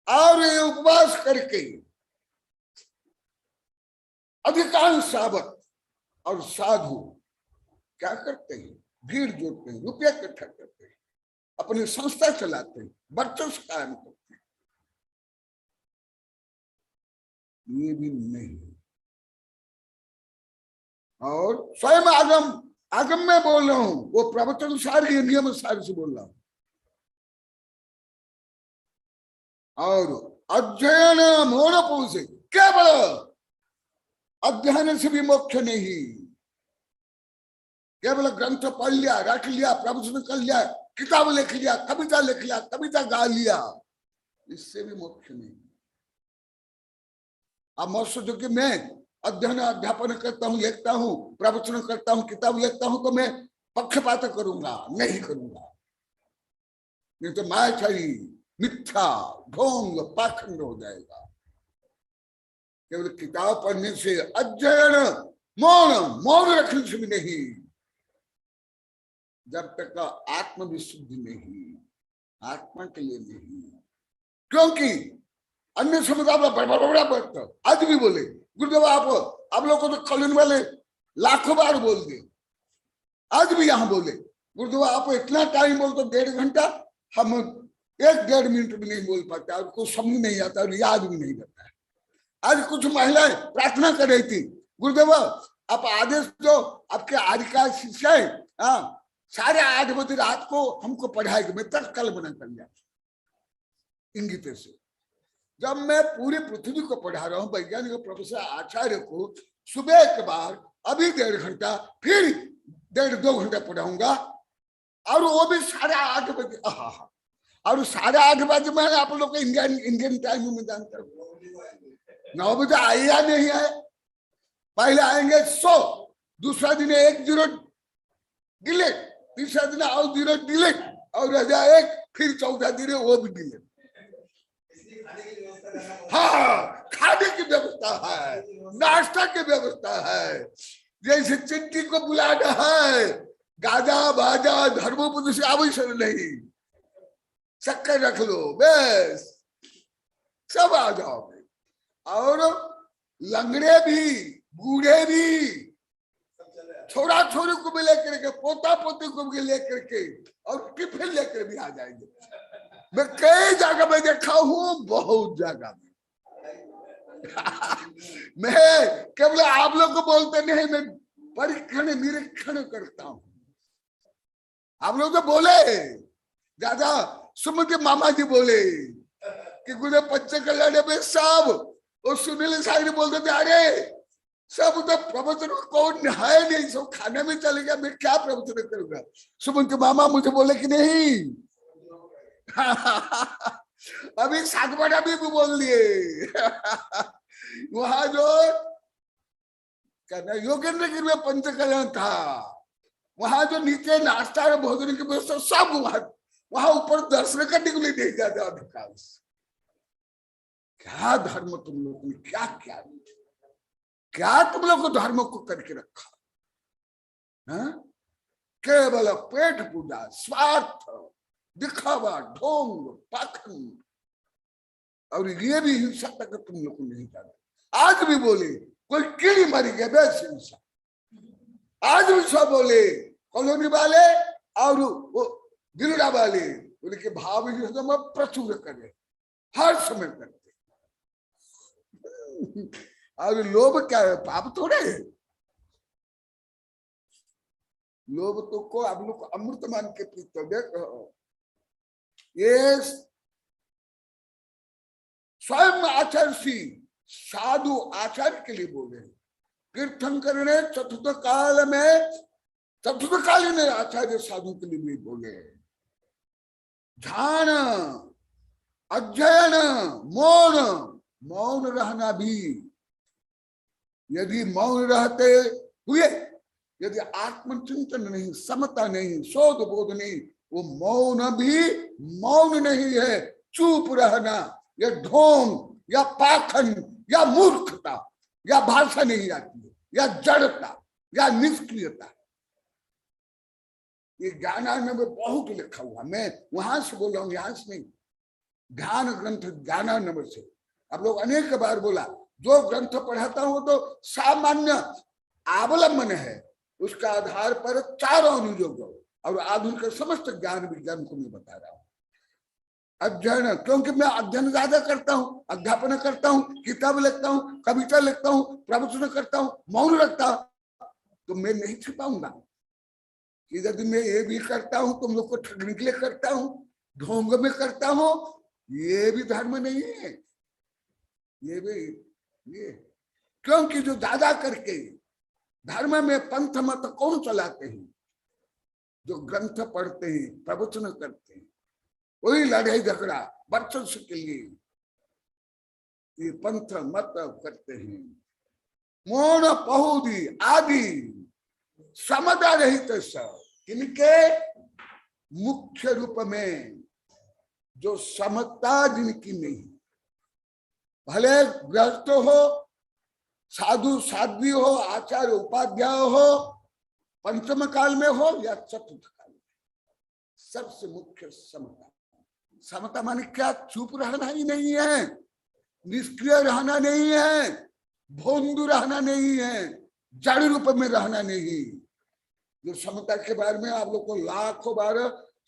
और ये उपवास करके अधिकांश सावक और साधु क्या करते हैं, भीड़ जोड़ते हैं, रुपया इकट्ठा करते हैं, अपनी संस्था चलाते हैं, वर्चस्व कायम करते हैं। ये भी नहीं। और स्वयं आगम में बोल रहा हूं, वो प्रवचन सारी नियम सारी से बोल रहा हूं। और अध्ययन मोनपु से, केवल अध्ययन से भी मोक्ष नहीं। केवल ग्रंथ पढ़ लिया, रट लिया, प्रवचन कर लिया, किताब लिख लिया, कविता लिख लिया, कविता गा लिया, इससे भी मोक्ष नहीं। अब मत सोचो कि मैं अध्ययन अध्यापन करता हूं, लिखता हूं, प्रवचन करता हूं, किताब लिखता हूं तो मैं पक्षपात करूंगा, नहीं करूंगा। नहीं तो मायाचारी, मिथ्या, ढोंग, पाखंड हो जाएगा। केवल किताब पढ़ने से, अध्ययन मौन रखने से भी नहीं, जब तक का आत्म विशुद्धि नहीं, आत्मा के लिए नहीं। क्योंकि अन्य समुदाय बड़ा पढ़ता, आज भी बोले गुरुदेव आप लोगों को तो कॉलोनी वाले लाखों बार बोल दिए, आज भी यहाँ बोले गुरुदेव आप इतना टाइम बोलते, 1.5 घंटा, हम 1-1.5 मिनट भी नहीं बोल पाते, और कुछ समझ नहीं आता और याद भी नहीं रहता है। आज कुछ महिलाएं प्रार्थना कर रही थी, गुरुदेव आप आदेश दो, आपके आदिका शिष्य है, 8:30 बजे रात को हमको पढ़ाएगी, मैं तक कल बना कर लिया इंगित से। जब मैं पूरी पृथ्वी को पढ़ा रहा हूं, वैज्ञानिक प्रोफेसर आचार्य को सुबह के बाद अभी 1.5 घंटा, फिर 1.5-2 घंटा पढ़ाऊंगा, और वो भी 8:30 बजे। और 8:30 बजे मैं आप लोग को इंडियन टाइम में जानता हूँ, 9 बजे आए या नहीं आए। पहले आएंगे 100, दूसरा दिन 1 0 डिलीट, तीसरा दिन और 0 डिलीट, और रह जाए 1, फिर चौथा दिन वो भी डिलीट। हाँ, खाने की व्यवस्था है, नाश्ता की व्यवस्था है, जैसे चिट्ठी को बुलाना है, गाजा बाजा धर्मोपदेश से आवश्यक नहीं, शक्कर रख लो बस, सब आ जाओगे। और लंगड़े भी, बूढ़े भी, छोरा छोरी को भी लेकर के, पोता पोती को भी लेकर के, और टिफिन लेकर भी आ जाएंगे। मैं कई जगह में देखा हूं, बहुत जगह में। मैं केवल आप लोग को बोलते नहीं, मैं परीक्षण निरीक्षण करता हूं। आप लोग तो बोले दादा, सुमति मामा जी बोले कि गुरु पंच कल्याण में सब, और सुनील साहब बोलते थे अरे सब तो प्रवचन कौन है नहीं, सब खाने में चले गया, मैं क्या प्रवचन करूंगा। सुमति मामा मुझे बोले कि नहीं। अभी सागवाड़ा भी बोल दिए। वहां जो कहना योगेंद्रगिरी में पंच कल्याण था, वहां जो नीचे नाश्ता और भोजन की व्यवस्था सब वहां ऊपर दर्शन करने के लिए नहीं जाता अधिकांश। क्या धर्म तुम लोग ने क्या क्या क्या तुम लोग को धर्म को करके रखा है? केवल पेट पूजा, स्वार्थ, दिखावा, ढोंग, पाखंड, और ये भी हिंसा तक तुम लोग को नहीं जाना। आज भी बोले कोई कीड़ी मरी गया बस हिंसा, आज भी सब बोले कॉलोनी वाले और वो गिरडा वाले बोले कि भाव प्रचुर करे, हर समय करते। और लोभ क्या है, पाप थोड़े, लोभ तो को आप लोग अमृत मान के पीते देख रहो। ये स्वयं आचार्य साधु आचार्य के लिए बोले। तीर्थंकर ने चतुर्थ काल में, चतुर्थकालीन आचार्य साधु के लिए भी बोले। ध्यान, अध्ययन, मौन, मौन रहना भी, यदि मौन रहते हुए यदि आत्मचिंतन नहीं, समता नहीं, शोध बोध नहीं, वो मौन भी मौन नहीं है। चुप रहना या ढोंग या पाखंड या मूर्खता या भाषा नहीं आती है, या जड़ता या निष्क्रियता। ये ज्ञानार्णव में बहुत लिखा हुआ, मैं वहां से बोल रहा हूँ, यहां से नहीं। ध्यान ग्रंथ ज्ञानार्णव से आप लोग अनेक बार बोला, जो ग्रंथ पढ़ाता हूं तो सामान्य अवलंबन है, उसका आधार पर चारों अनुयोग और आधुनिक समस्त ज्ञान विज्ञान को मैं बता रहा हूं। अध्ययन, क्योंकि मैं अध्ययन ज्यादा करता हूँ, अध्यापन करता हूँ, किताब लिखता हूँ, कविता लिखता हूँ, प्रवचन करता हूँ, मौन रखता हूँ, तो मैं नहीं छिपाऊंगा कि यदि मैं ये भी करता हूँ तुम लोग को ठगने के लिए करता हूँ, ढोंग में करता हूँ, ये भी धर्म नहीं है। ये भी ये, क्योंकि जो ज्यादा करके धर्म में पंथ मत कौन चलाते हैं? जो ग्रंथ पढ़ते हैं, प्रवचन करते हैं, वही लड़ाई झगड़ा वर्चस्व के लिए ये पंथ मत करते हैं। मौन पहुदी आदि समता रहित सब, इनके मुख्य रूप में जो समता जिनकी नहीं, भले गृहस्थ हो, साधु साध्वी हो, आचार्य उपाध्याय हो, पंचम काल में हो या चतुर्थ काल में, सबसे मुख्य समता। समता माने क्या? चुप रहना ही नहीं है, निष्क्रिय रहना नहीं है, भोंदू रहना नहीं है, जड़ रूप में रहना नहीं। जो समता के बारे में आप लोग को लाखों बार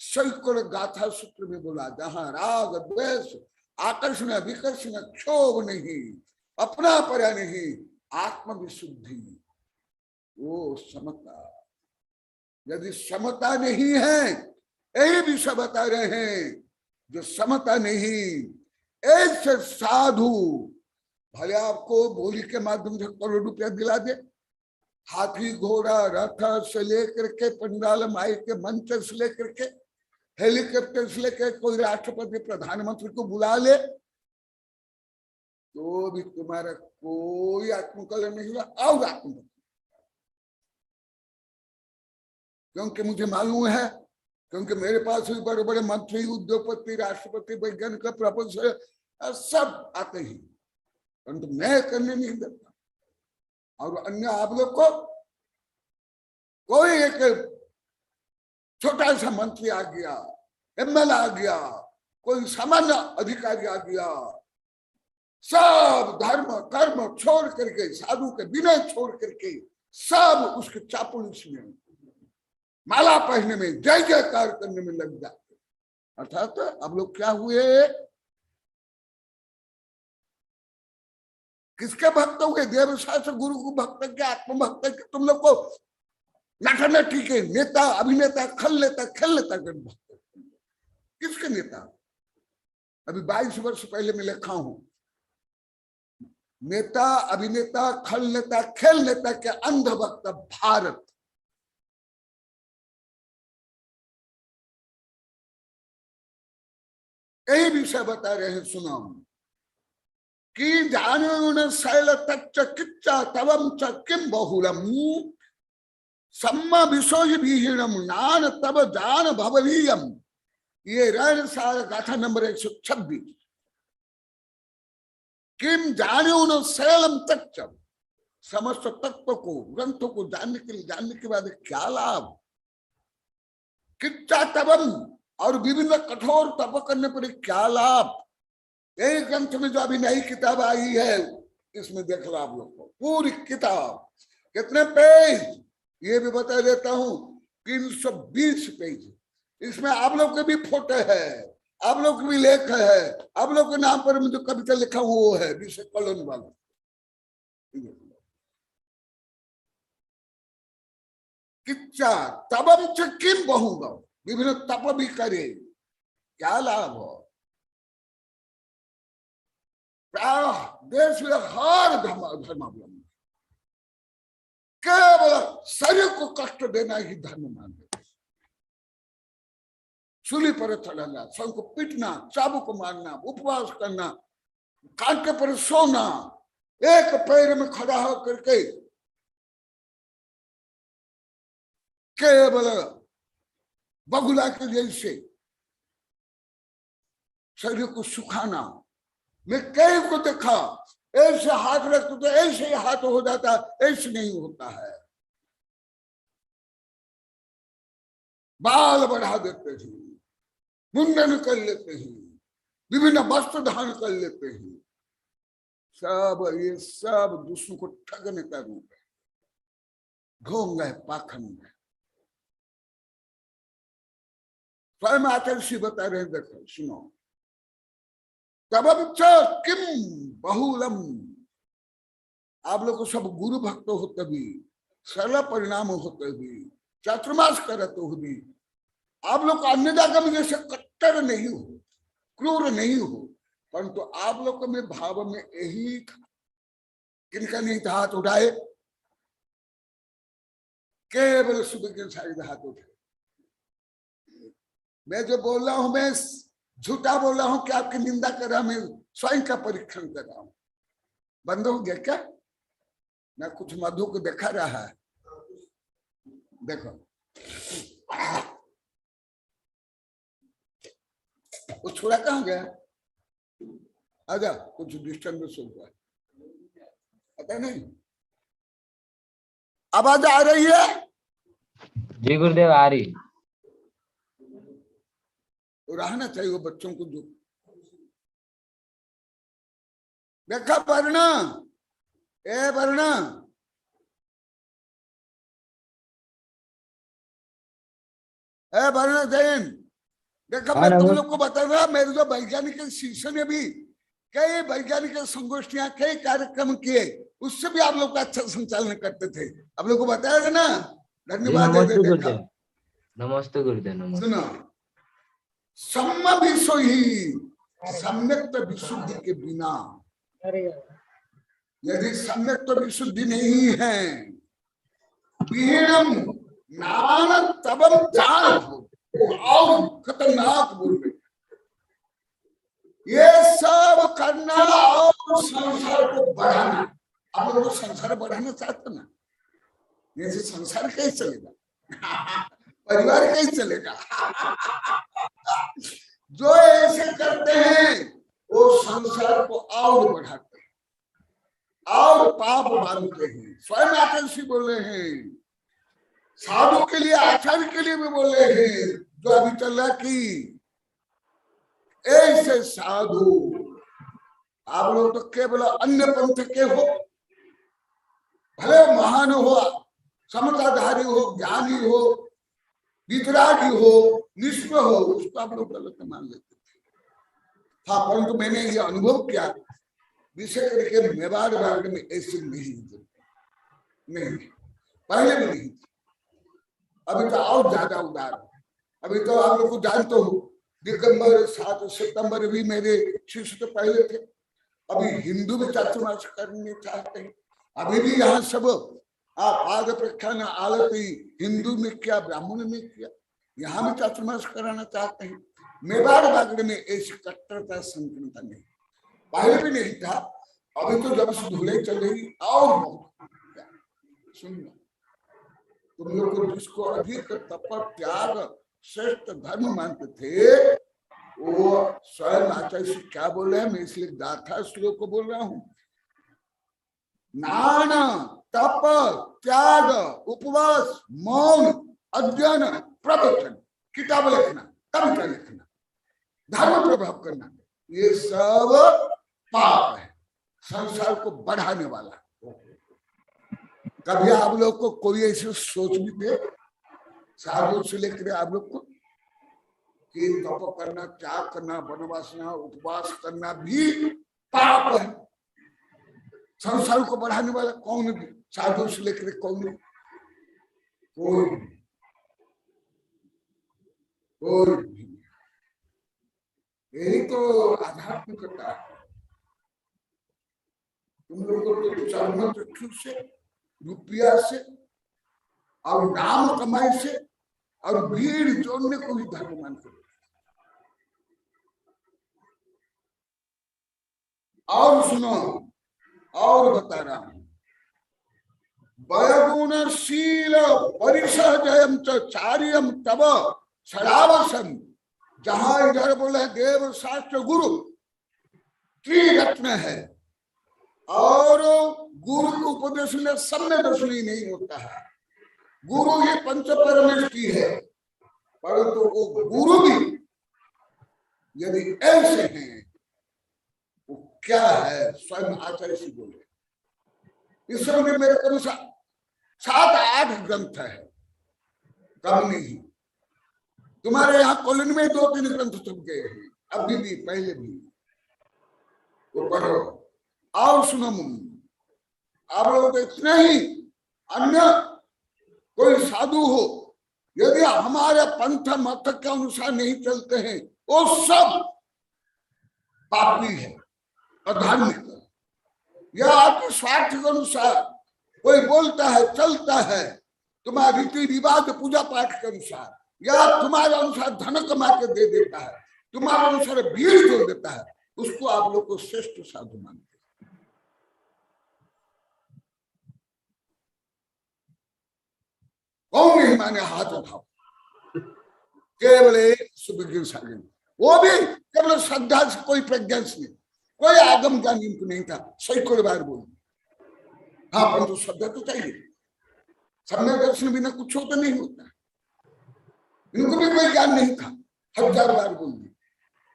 सैकड़ों गाथा सूत्र में बोला, जहां राग द्वेष आकर्षण विकर्षण क्षोभ नहीं, अपना परा नहीं, आत्म विशुद्धि, वो समता। यदि समता नहीं है, यही विषय बता रहे हैं, जो समता नहीं, ऐसे साधु भले आपको बोली के माध्यम से करोड़ रुपया दिला दे, हाथी घोड़ा रथ से लेकर के पंडाल माई के मंच से लेकर के हेलीकॉप्टर से लेकर कोई राष्ट्रपति प्रधानमंत्री को बुला ले, तो भी तुम्हारा कोई आत्मकल्याण नहीं हुआ और आत्मकल्याण। क्योंकि मुझे मालूम है, क्योंकि मेरे पास भी बड़े बड़े मंत्री, उद्योगपति, राष्ट्रपति, वैज्ञानिक, प्रोफेसर सब आते हैं, परंतु मैं करने नहीं देता। और अन्य आप लोग को कोई एक छोटा सा मंत्री आ गया, एमएलए आ गया, कोई सामान्य अधिकारी आ गया, सब धर्म कर्म छोड़ करके, साधु के बिना छोड़ करके सब उसके चापलूस में, माला पहनने में, जय जयकार करने में लग जाते। अर्थात अब लोग क्या हुए? किसके भक्त हुए? देव शास्त्र गुरु को भक्त के, आत्म भक्त के। तुम लोग को नटनटी के नेता, अभिनेता, खल लेता, खेल लेता कर भक्त। किसके नेता? अभी 22 वर्ष पहले मैं लिखा हूं, नेता, अभिनेता, खल नेता, खेल नेता के अंध भक्त भारत। यही विषय बता रहे हैं, सुनाओ कि जान शैल तच्च किच्चा तवम च किम बहुलम सम्मा विशोज विहीनम नान तब जान भवलीयम। ये रण सार गाथा नंबर 126। किम जाने शैलम तच्च, समस्त तत्व को, ग्रंथों को जानने के बाद क्या लाभ? किच्चा तवम, और विभिन्न कठोर तप करने पर क्या लाभ? यही ग्रंथ में जो अभी नई किताब आई है, इसमें देख लो आप लोग को पूरी किताब, कितने पेज ये भी बता देता हूं, 320 पेज। इसमें आप लोग के भी फोटो है, आप लोग के भी लेख है, आप लोग के नाम पर जो कविता लिखा हुआ वो है, विषय कॉलोनी वाला। किच्चा तबम च किम बहुगा, विभिन्न तप भी करे क्या लाभ हो। प्राय देश में हर धर्मावलंबी केवल शरीर को कष्ट देना ही धर्म मानते, सूली पर चढ़ना, सब को पीटना, चाबुक को मारना, उपवास करना, कांटे पर सोना, एक पैर में खड़ा होकर के केवल बगुला के जैसे शरीर को सुखाना। मैं कई को देखा ऐसे हाथ रखते तो ऐसे ही हाथ हो जाता, ऐसे नहीं होता है। बाल बढ़ा देते हैं, मुंडन कर लेते हैं, विभिन्न वस्त्र धारण कर लेते हैं। सब ये सब दूसरों को ठगने का रूप है, ढोंग है, पाखंड है। स्वयं आचार्य बता रहे, देखो सुनो, तब किम बहुलम, आप लोग को सब गुरु भक्त होते भी, सरल परिणाम होते भी, चातुर्मास करते हो भी, आप लोग अन्यदागम जैसे कट्टर नहीं हो, क्रूर नहीं हो, परंतु आप लोग में भाव में यही था। किनका नहीं था हाथ उठाए? केवल सुबह के शायद हाथ उठाए। मैं जो बोल रहा हूं, मैं झूठा बोल रहा हूं कि आपकी निंदा कर रहा, मैं स्वयं का परीक्षण कर रहा हूं। बंद हो गया क्या? मैं कुछ मधु को दिखा रहा है, देखो वो छोड़ा कहाँ गया? आजा, कुछ डिस्टर्बेंस हो गया, पता नहीं। आवाज आ रही है? जी गुरुदेव आ रही। तो रहना चाहिए वो बच्चों को। जो देखा वर्ण, ए वर्ण, ए वर्ण जैन, देखा मैं तुम लोग को बता रहा, मेरे जो वैज्ञानिक शिष्य ने भी कई वैज्ञानिक संगोष्ठियां, कई कार्यक्रम किए, उससे भी आप लोग का अच्छा संचालन करते थे। आप लोग को बताया ना, धन्यवाद। नमस्ते गुरुदेव। नमस्ते। सुनो, सम्म विश्व ही सम्यक विशुद्धि के बिना, यदि सम्यक विशुद्धि नहीं है, विहीनम नाना तबम जान हो, और खतरनाक बोल रहे, ये सब करना और संसार को बढ़ाना। आप लोग संसार बढ़ाना चाहते ना, जैसे संसार कैसे चलेगा, परिवार कैसे चलेगा? जो ऐसे करते हैं वो संसार को और बढ़ाते हैं, और पाप बांधते हैं। स्वयं आचार्य बोल रहे हैं, साधु के लिए, आचार्य के लिए भी बोल रहे हैं, जो अभी चल रहा कि ऐसे साधु, आप लोग तो केवल अन्य पंथ के हो, भले महान हो, समताधारी हो, ज्ञानी हो, वितरागी हो, निष्ठ हो, उसको आप लोग गलत मान लेते थे। हाँ, परंतु मैंने ये अनुभव किया, विशेष करके मेवाड़ वर्ग में ऐसे नहीं, पहले भी नहीं, अभी तो और ज्यादा उदार। अभी तो आप लोग को जानते हो, दिगंबर 7 सितंबर भी मेरे शिष्य तो पहले थे, अभी हिंदू भी चातुर्मास करने चाहते हैं। अभी भी यहाँ सब पाद प्रख्यान आलती हिंदू में किया, ब्राह्मण में किया, यहाँ भी चातुर्मास कराना चाहते हैं। मेवाड़ बागड़ में ऐसी कट्टरता संकीर्णता नहीं, पहले भी नहीं था, अभी तो जब से धुलाई चल रही और बहुत। सुनना, तुम लोग को जिसको अधिक तप त्याग श्रेष्ठ धर्म मानते थे, वो स्वयं आचार्य क्या बोल रहे हैं, मैं इसलिए गाथा श्लोक को बोल रहा हूं। नाना तप त्याग उपवास मौन अध्ययन प्रवचन, किताब लिखना, कविता लिखना, धर्म प्रभाव करना, ये सब पाप है, संसार को बढ़ाने वाला। कभी आप लोग को कोई ऐसे सोच भी थे साधु से लेकर आप लोग को कि तप करना, त्याग करना, वनवासना, उपवास करना भी पाप है, संसार को बढ़ाने वाला? कौन भी साधु से लेकर कौन? कोई नहीं, कोई नहीं। यही तो आध्यात्मिकता है। तुम लोग तो चर्म चक्षु से, रुपया से और नाम कमाई से और भीड़ जोड़ने को भी धर्म मानते हो। और सुनो, और बता रहा हूं, वयगुणशील परिसहजयम च चार्यम तब सरावसम। जहां इधर बोले देव शास्त्र गुरु त्रिरत्न है, और गुरु के उपदेश में सब में दर्शनी नहीं होता है। गुरु ही पंच परमेष्टि है, परंतु वो गुरु भी यदि ऐसे हैं, वो क्या है? स्वयं आचार्य से बोले। इस समय मेरे को 7-8 ग्रंथ है, कम नहीं। तुम्हारे यहाँ कॉलोनी में 2-3 ग्रंथ छप गए हैं, अभी भी पहले भी। वो पढ़ो और सुनो। आप लोग तो इतने ही, अन्य कोई साधु हो, यदि हमारे पंथ मत के अनुसार नहीं चलते हैं, वो सब पापी है, अधार्मिक। या आपके स्वार्थ के अनुसार कोई बोलता है, चलता है, तुम्हारे रीति रिवाज पूजा पाठ के अनुसार, या तुम्हारे अनुसार धन कमा के दे देता है, तुम्हारे अनुसार भीड़ जोड़ देता है, उसको आप लोग को श्रेष्ठ साधु मानते हैं। कौन नहीं माने? हाथ उठाओ। केवल एक सुविज्ञ साधु, वो भी केवल श्रद्धा से, कोई प्रज्ञांश नहीं, कोई आगम ज्ञान इनको नहीं था। सैकड़ों बार बोल, हाँ, परंतु श्रद्धा तो चाहिए। सम्यक दर्शन बिना कुछ होता नहीं होता। इनको भी कोई ज्ञान नहीं था, 1000 बार बोल दी,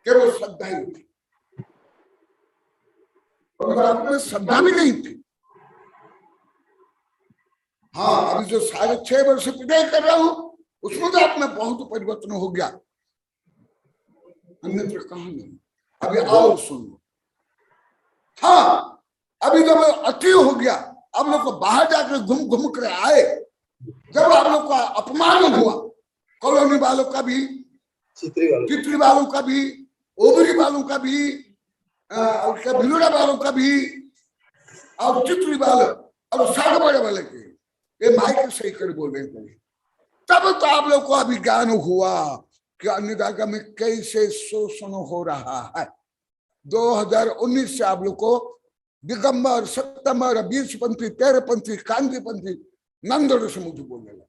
केवल श्रद्धा ही थी। और श्रद्धा भी नहीं थी। हाँ, अभी जो 6.5 वर्ष पढ़ाई कर रहा हूं, उसमें तो आप में बहुत परिवर्तन हो गया, अन्यत्र कहां नहीं। अभी आओ सुनो। हाँ, अभी जब अति हो गया, आप लोग को बाहर जाकर घूम घूम कर आए, जब आप लोग का अपमान हुआ, कॉलोनी वालों का भी, चित्री वालों का भी, ओबरी वालों का भी, भिलोड़ा वालों का भी, और चित्री वाले और सागबड़े वाले के, ये माइक सही कर बोल रहे हैं। तब तो आप लोग को अभी ज्ञान हुआ कि अन्य जगह में कैसे शोषण हो रहा है। 2019 से आप लोग को दिगंबर, सप्तंबर, 20पंथी, 13पंथी, कांतिपंथी, नंदोड़ से मुझे बोलने लगा।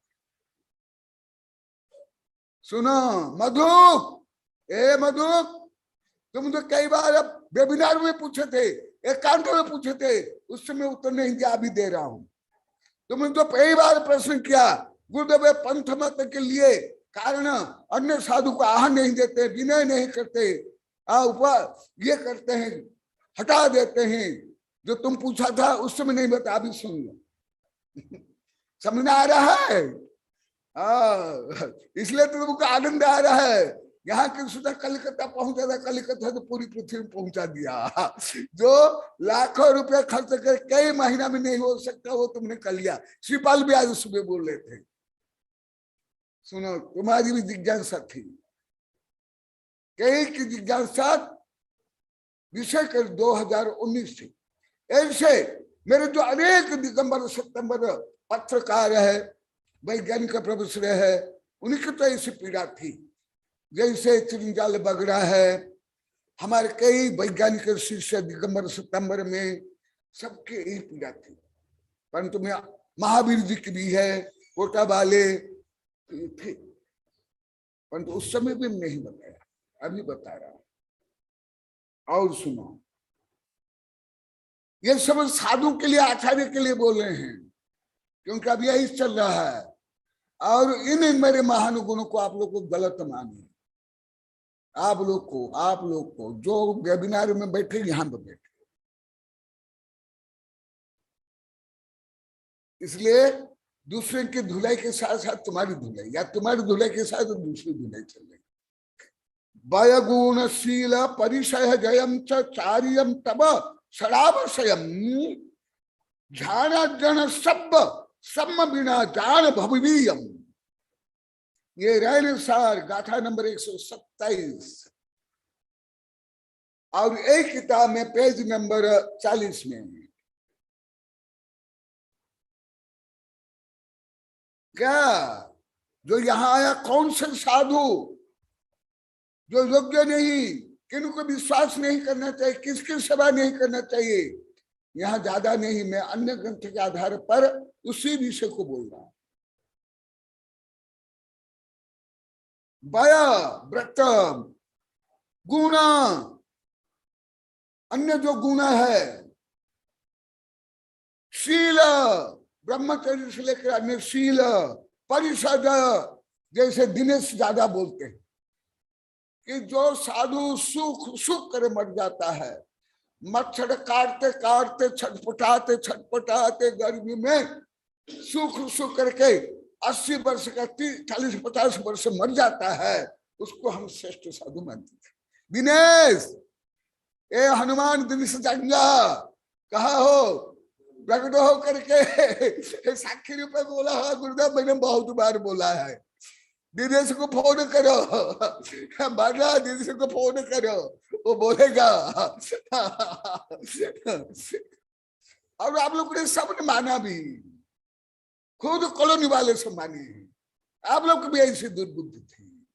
सुनो मधु, ए मधु, तुम तो कई बार वेबिनार में पूछे थे, एकांत में पूछे थे, उस समय उत्तर नहीं दिया, अभी दे रहा हूं। तुमने तो कई बार प्रश्न किया, गुरुदेव पंथ मत के लिए कारण अन्य साधु को आहार नहीं देते, विनय नहीं करते, ये करते हैं, हटा देते हैं। जो तुम पूछा था उस समय नहीं बता, अभी सुन लो। समझ में आ रहा है? इसलिए तो तुमको आनंद आ रहा है। यहाँ के सुधा कलकत्ता पहुंचा था, कलकत्ता तो पूरी पृथ्वी में पहुंचा दिया। जो लाखों रुपए खर्च कर कई महीना में नहीं हो सकता, वो तुमने कर लिया। श्रीपाल भी आज सुबह बोल रहे थे। सुनो, तुम्हारी भी जिज्ञासा थी, कई की जिज्ञासा विषय कर 2019 से। ऐसे मेरे जो अनेक दिगंबर सितंबर पत्रकार है, वैज्ञानिक प्रोफेसर है, उनकी तो ऐसी पीड़ा थी। जैसे चिरंजाल बगड़ा है, हमारे कई वैज्ञानिक शिष्य दिगंबर सितंबर में, सबके यही पीड़ा थी। परंतु मैं महावीर जी की भी है, कोटा वाले थे, परंतु उस समय भी नहीं बताया, अभी बता रहा हूं। और सुनो, ये सब साधु के लिए, आचार्य के लिए बोल रहे हैं, क्योंकि अब यही चल रहा है। और इन मेरे महान गुणों को आप लोग को गलत माने। आप लोग को जो वेबिनार में बैठे, यहां पर बैठे, इसलिए दूसरे की धुलाई के साथ साथ तुम्हारी धुलाई, या तुम्हारी धुलाई के साथ दूसरी धुलाई चल रही। वयगुणशील परिसह जयम च चार्यम तब सरावशयम ध्यान जन सब सम्म बिना जान भववीयम। ये रैन सार गाथा नंबर 127 और एक किताब में पेज नंबर 40 में। क्या जो यहां आया कौन से साधु जो योग्य नहीं, किनको विश्वास नहीं करना चाहिए, किसकी सेवा नहीं करना चाहिए, यहां ज्यादा नहीं, मैं अन्य ग्रंथ के आधार पर उसी विषय को बोल रहा हूं। बया व्रत गुणा, अन्य जो गुना है, शील ब्रह्मचर्य से लेकर अन्य शील, परिषद, जैसे दिनेश ज्यादा बोलते हैं कि जो साधु सुख सुख कर मर जाता है, मच्छर काटते काटते छटपटाते छटपटाते गर्मी में सुख सुख करके 80 वर्ष का 40-50 वर्ष मर जाता है, उसको हम श्रेष्ठ साधु मानते थे। दिनेश, ए हनुमान दिनेश जंगा कहा हो, प्रकट हो करके साक्षी रूप में बोला है। गुरुदेव मैंने बहुत बार बोला है, दिनेश को फोन करो, माना दिनेश को फोन करो, वो बोलेगा। और आप लोग ने सबने माना भी, खुद कॉलोनी वाले से मानी। आप लोग की भी ऐसी दुर्बुद्धि थी,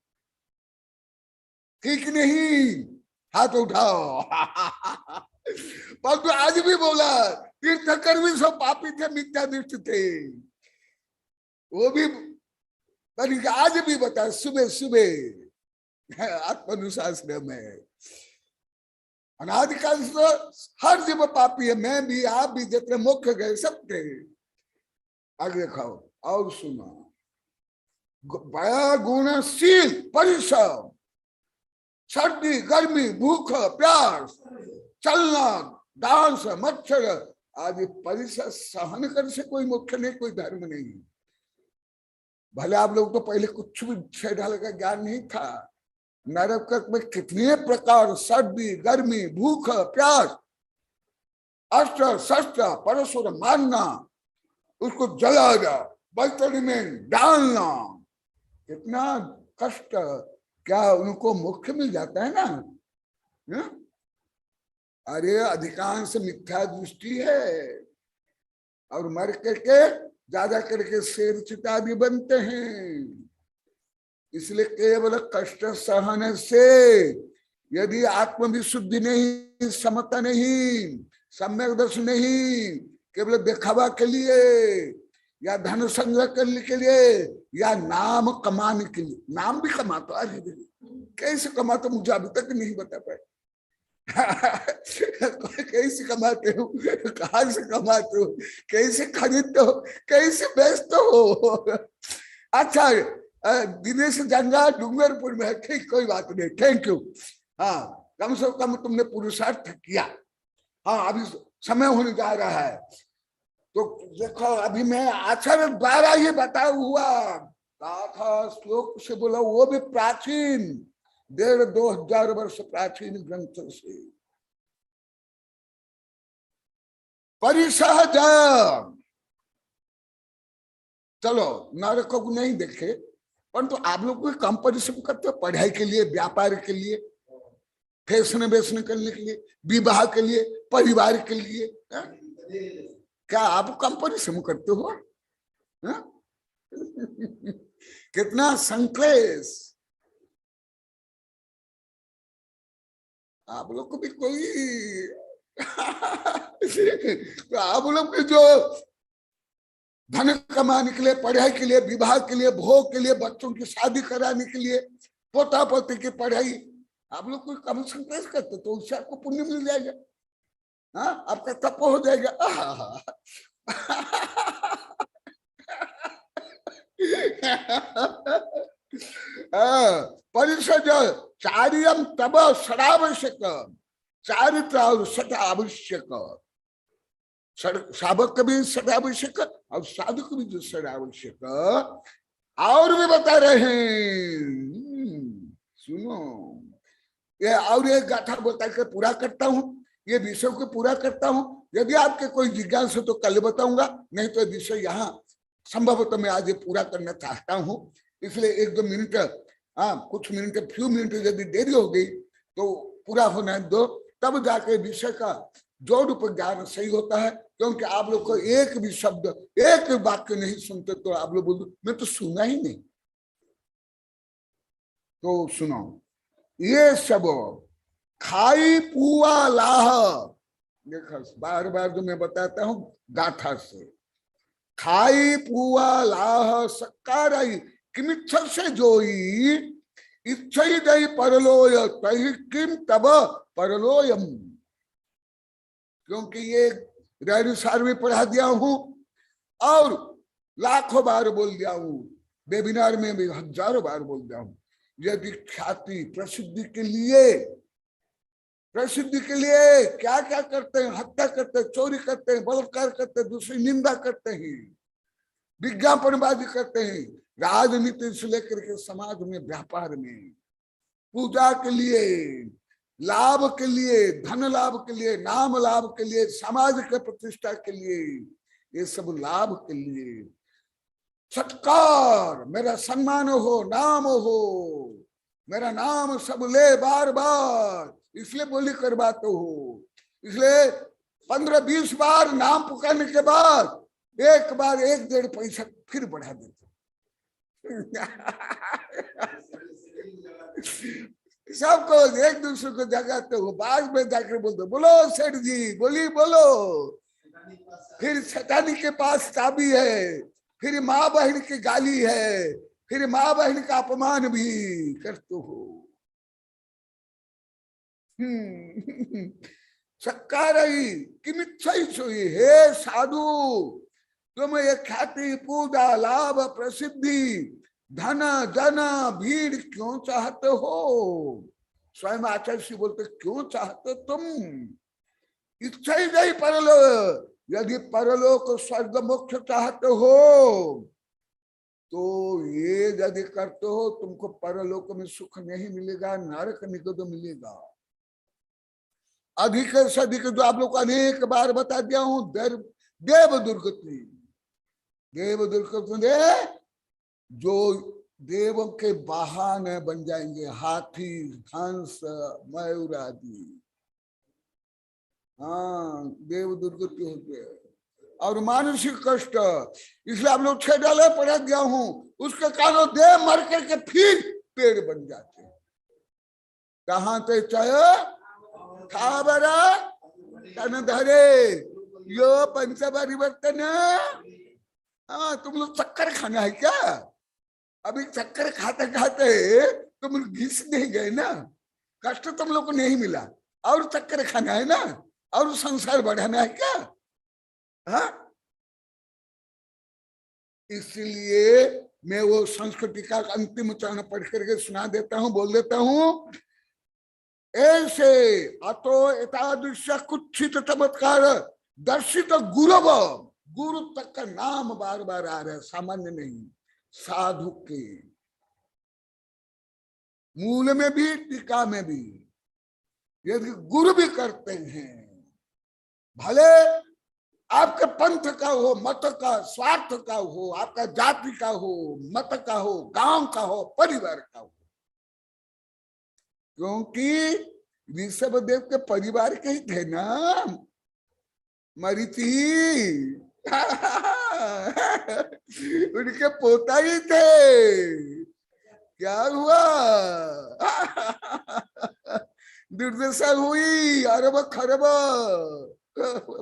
ठीक नहीं? हाथ उठाओ। परंतु आज भी बोला, तीर्थकर भी सब पापी थे, मिथ्या दृष्टि थे, वो भी आज भी बता। सुबह सुबह आत्मानुशासन में अनादिकाल से हर जीव पापी है, मैं भी, आप भी, जितने मोक्ष गए सब थे। आगे खाओ और सुनो। बया गुणशील परिश्रम, सर्दी गर्मी भूख प्यास, चलना डांस मच्छर आदि परिसर सहन कर से कोई मोक्ष नहीं, कोई धर्म नहीं। भले आप लोग तो पहले कुछ भी ढाल का ज्ञान नहीं था। नरक में कितने प्रकार, सर्दी गर्मी भूख प्यास, अस्त्र शस्त्र परशुर मारना, उसको जलाना, बर्तन में डालना, कितना कष्ट। क्या उनको मोक्ष मिल जाता है ना? है? अरे अधिकांश मिथ्या दृष्टि है, और मर करके ज्यादा करके शेर चिता भी बनते हैं। इसलिए केवल कष्ट सहन से यदि आत्मविशुद्धि नहीं, समता नहीं, सम्यक दर्शन नहीं, केवल दिखावा के लिए या धन संग्रह करने के लिए या नाम कमाने के लिए, नाम भी कमाता, अरे कैसे कमाते मुझे अभी तक नहीं बता पाए। कैसे कमाते हो, कहाँ से कमाते हो, कैसे खरीदते हो, कैसे बेचते हो? अच्छा, दिनेश जंगा डूंगरपुर में है, ठीक, कोई बात नहीं, थैंक यू। हाँ, कम से कम तुमने पुरुषार्थ किया। हाँ, अभी समय होने जा रहा है, तो देखो अभी मैं आचार्य द्वारा ये बताया हुआ गाथा श्लोक से बोला, वो भी प्राचीन 1,500-2,000 वर्ष प्राचीन ग्रंथ से। परिसहज, चलो नरक को नहीं देखे, परंतु आप लोग को कम परिश्रम करते हो पढ़ाई के लिए, व्यापार के लिए, फैशन बेचने करने के लिए, विवाह के लिए, परिवार के लिए। क्या आप कम परिश्रम करते हो? कितना संक्लेश। आप लोग को भी कोई तो आप लोग के जो धन कमाने के लिए, पढ़ाई के लिए, विवाह के लिए, भोग के लिए, बच्चों की शादी कराने के लिए, पोता पोती की पढ़ाई, आप लोग कोई कम संक्लेश करते तो उससे आपको पुण्य मिल जाएगा। हाँ, आपका तप हो जाएगा। परिषद चार्यम तब षडावश्यक, चारित्र और सट आवश्यक। साधक भी सट आवश्यक और साधक भी जो सट आवश्यक। और भी बता रहे हैं, सुनो, ये और एक गाथा बता के पूरा करता हूं, ये विषय को पूरा करता हूं। यदि आपके कोई जिज्ञासा तो कल बताऊंगा, नहीं तो विषय यहाँ संभवतः मैं आज ये पूरा करना चाहता हूं, इसलिए 1-2 मिनट, कुछ मिनट, फ्यू मिनट यदि देरी हो गई तो पूरा होने दो, तब जाके विषय का जोड़ पर ज्ञान सही होता है। क्योंकि आप लोग को एक भी शब्द, एक भी वाक्य नहीं सुनते तो आप लोग बोलते मैं तो सुना ही नहीं। तो सुनो, ये सब खाई पुआ लाह, देखो बार बार जो मैं बताता हूं गाथा से, खाई पुआ लाह सकाराई किमिच्छ से जोई इच्छई दई परलोय तहि किम तब परलोयम। क्योंकि ये रेणुसार में पढ़ा दिया हूं और लाखों बार बोल दिया हूं, वेबिनार में भी हजारों बार बोल दिया हूं, यदि ख्याति प्रसिद्धि के लिए क्या क्या करते हैं, हत्या करते हैं, चोरी करते हैं, बलात्कार करते हैं, दूसरी निंदा करते हैं, विज्ञापनबाजी करते हैं, राजनीति से लेकर के समाज में, व्यापार में, पूजा के लिए, लाभ के लिए, धन लाभ के लिए, नाम लाभ के लिए, समाज के प्रतिष्ठा के लिए, ये सब लाभ के लिए, सत्कार, मेरा सम्मान हो, नाम हो, मेरा नाम सब ले बार बार, इसलिए बोली करवाते हो। इसलिए 15-20 बार नाम पुकारने के बाद एक बार 1-1.5 पैसा फिर बढ़ा देते सबको एक दूसरे को जगाते हो, बाद में जाकर बोलते बोलो सेठ जी, बोलो। फिर शैतानी के पास चाबी है, फिर माँ बहन की गाली है, फिर माँ बहन का अपमान भी करते हो। सक्कारई किमिच्छई सोई, हे साधु तुम ये ख्याति, पूजा, लाभ, प्रसिद्धि, धन जन भीड़ क्यों चाहते हो? स्वयं आचार्य श्री बोलते क्यों चाहते तुम? इच्छा ही नहीं परलोक, यदि परलोक स्वर्ग मोक्ष चाहते हो तो ये यदि करते हो तुमको परलोक में सुख नहीं मिलेगा, नरक निगद मिलेगा। अधिक से अधिक जो आप लोग को अनेक बार बता दिया हूं, देव दुर्गति, देव दुर्गति जो देव के वाहन बन जाएंगे, हाथी, हंस, मयूर आदि। हाँ, देव दुर्गति होते हैं। और मानसिक कष्ट, इसलिए आप लोग 6 डाले पढ़ा गया हूं, उसके कारण देव मर करके फिर पेड़ बन जाते हैं। कहाँ ते चाहे खाबरा तन धरे यो पंच परिवर्तन। हाँ, तुम लोग चक्कर खाना है क्या? अभी चक्कर खाते खाते तुम घिस नहीं गए ना, कष्ट तुम लोग को नहीं मिला, और चक्कर खाना है ना, और संसार बढ़ाना है क्या? हाँ, इसलिए मैं वो संस्कृति का अंतिम चरण पढ़ करके सुना देता हूं, बोल देता हूं। ऐसे अतो एतादृश कुत्सित चमत्कार दर्शित गुरव, गुरु तक का नाम बार बार आ रहा है, सामान्य नहीं, साधु के मूल में भी, टीका में भी। यदि गुरु भी करते हैं, भले आपके पंथ का हो, मत का, स्वार्थ का हो, आपका जाति का हो, मत का हो, गांव का हो, परिवार का हो, क्योंकि ऋषभ देव के परिवार के ही थे ना मरीचि उनके पोता ही थे। क्या हुआ? दुर्दशा हुई, अरब खरब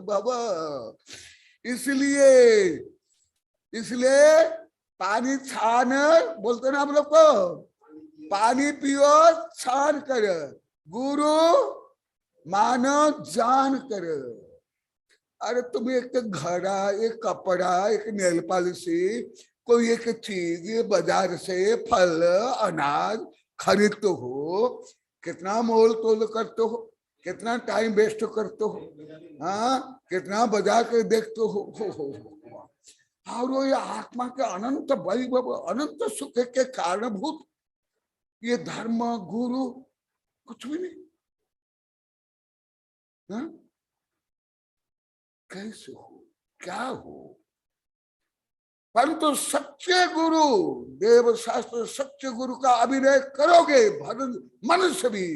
बाबा। इसलिए पानी छान बोलते ना हम लोग को, पानी पियो छान कर, गुरु मानो जान कर। अरे तुम एक घड़ा, एक कपड़ा, एक नेल पॉलिश, कोई एक चीज बाजार से फल अनाज खरीदते हो, कितना मोल तोल करते हो, कितना टाइम वेस्ट करते हो, हाँ, कितना बजा के देखते हो। और वो ये आत्मा के अनंत वैभव, अनंत सुख के कारणभूत ये धर्म, गुरु कुछ भी नहीं। हाँ? कैसे हो, क्या हो? परंतु सच्चे गुरु देव शास्त्र सच्चे गुरु का अभिनय करोगे मनुष्य भी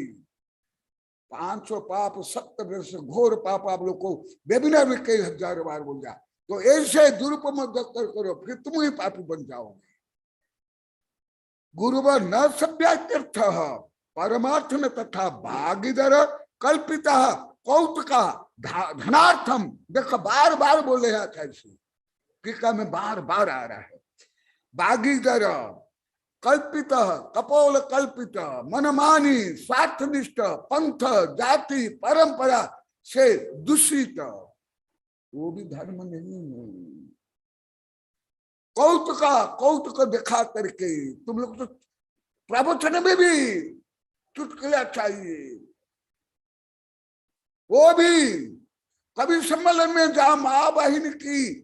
500 पाप 70 वर्ष घोर पाप आप लोग को वेबिनार में कई हजार बार बोल जा, तो ऐसे दुरुपयोग करो फिर तुम ही पापी बन जाओगे। गुरुवर न सभ्यात्यर्थ परमार्थ में तथा भागीधर कल्पिता कौतुका धनार्थम। देखो बार बार बोले आचार्य से, टीका में बार बार आ रहा है। भागीधर कल्पित कपोल कल्पित मनमानी स्वार्थनिष्ठ पंथ जाति परंपरा से दूषित, वो भी धर्म नहीं है। कौतुक दिखा करके तुम लोग तो प्रवचन में भी चुटकुला चाहिए, वो भी कवि सम्मेलन में जहां माँ बहन की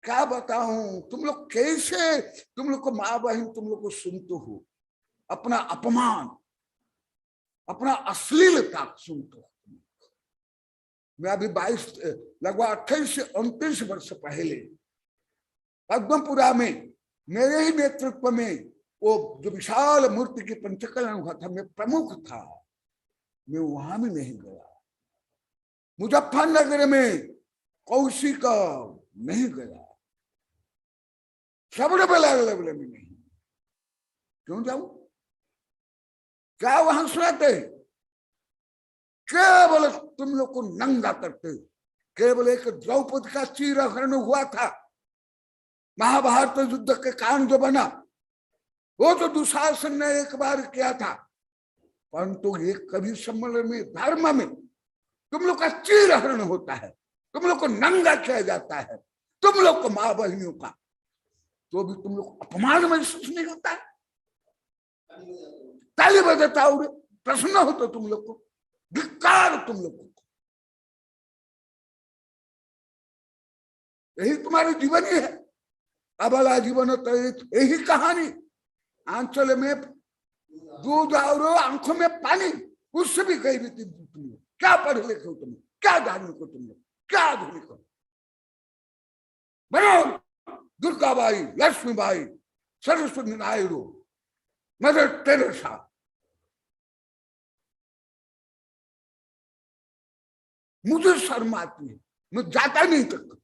क्या बताऊं, तुम लोग कैसे, तुम लोग को माँ बहन तुम लोग को सुनते हो, अपना अपमान अपना अश्लीलता सुनते हो। मैं अभी 22 लगभग 28 से 29 वर्ष पहले पद्मपुरा में मेरे ही नेतृत्व में वो जो विशाल मूर्ति की पंचकलन हुआ था, मैं प्रमुख था, मैं वहां भी नहीं गया। मुजफ्फरनगर में कौशिक नहीं गया, सबने बोले में नहीं, क्यों जाऊं? क्या वहां सुनाते? केवल तुम लोग को नंगा करते। केवल एक द्रौपदी का चीरहरण हुआ था, महाभारत युद्ध के कारण जो बना, वो तो दुशासन ने एक बार किया था, परंतु ये कभी सम्मेलन में धर्म में तुम लोग का चीरहरण होता है, तुम लोग को नंगा किया जाता है, तुम लोग को माँ बहनियों का, तो भी तुम लोग अपमान महसूस नहीं होता है? ताली बजाता और प्रश्न हो तो तुम लोग को, धिक्कार तुम लोग को। यही तुम्हारे जीवन ही है, अबला जीवन तो यही कहानी। आंचल में दूध और आंखों में पानी, उससे भी कहीं भी तुम लोग क्या पढ़े लिखे हो, तुम क्या धार्मिक हो, तुम लोग क्या आधुनिक हो। बनो दुर्गाबाई, लक्ष्मीबाई, सरस्वती नायडू, मदर टेरेसा, मुझे शर्म आती है, मैं जाता नहीं तक,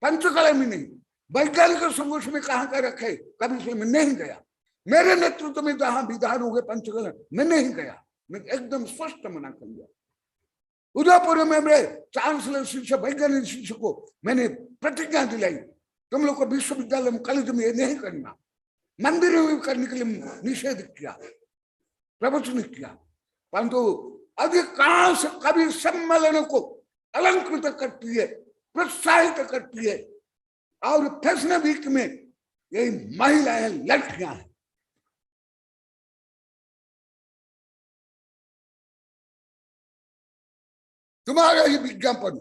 पंचकला में नहीं, वैज्ञानिक संगोष्ठी में कहाँ का रखे, कभी से मैं नहीं गया। मेरे नेतृत्व में जहां विधान हो गए पंचकला, मैं नहीं गया, मैं एकदम स्पष्ट मना कर दिया। उदयपुर में मेरे चांसलर शिक्षक वैज्ञानिक शिक्षक को मैंने प्रतिज्ञा दिलाई, तुम लोग को विश्वविद्यालय में कॉलेज में ये नहीं करना, मंदिर में करने के लिए निषेध किया, प्रवचन किया। परंतु अधिकांश कवि सम्मेलनों को अलंकृत करती है, प्रोत्साहित करती है, और फैशन वीक में यही महिलाएं लड़कियां हैं। तुम्हारा ही विज्ञापन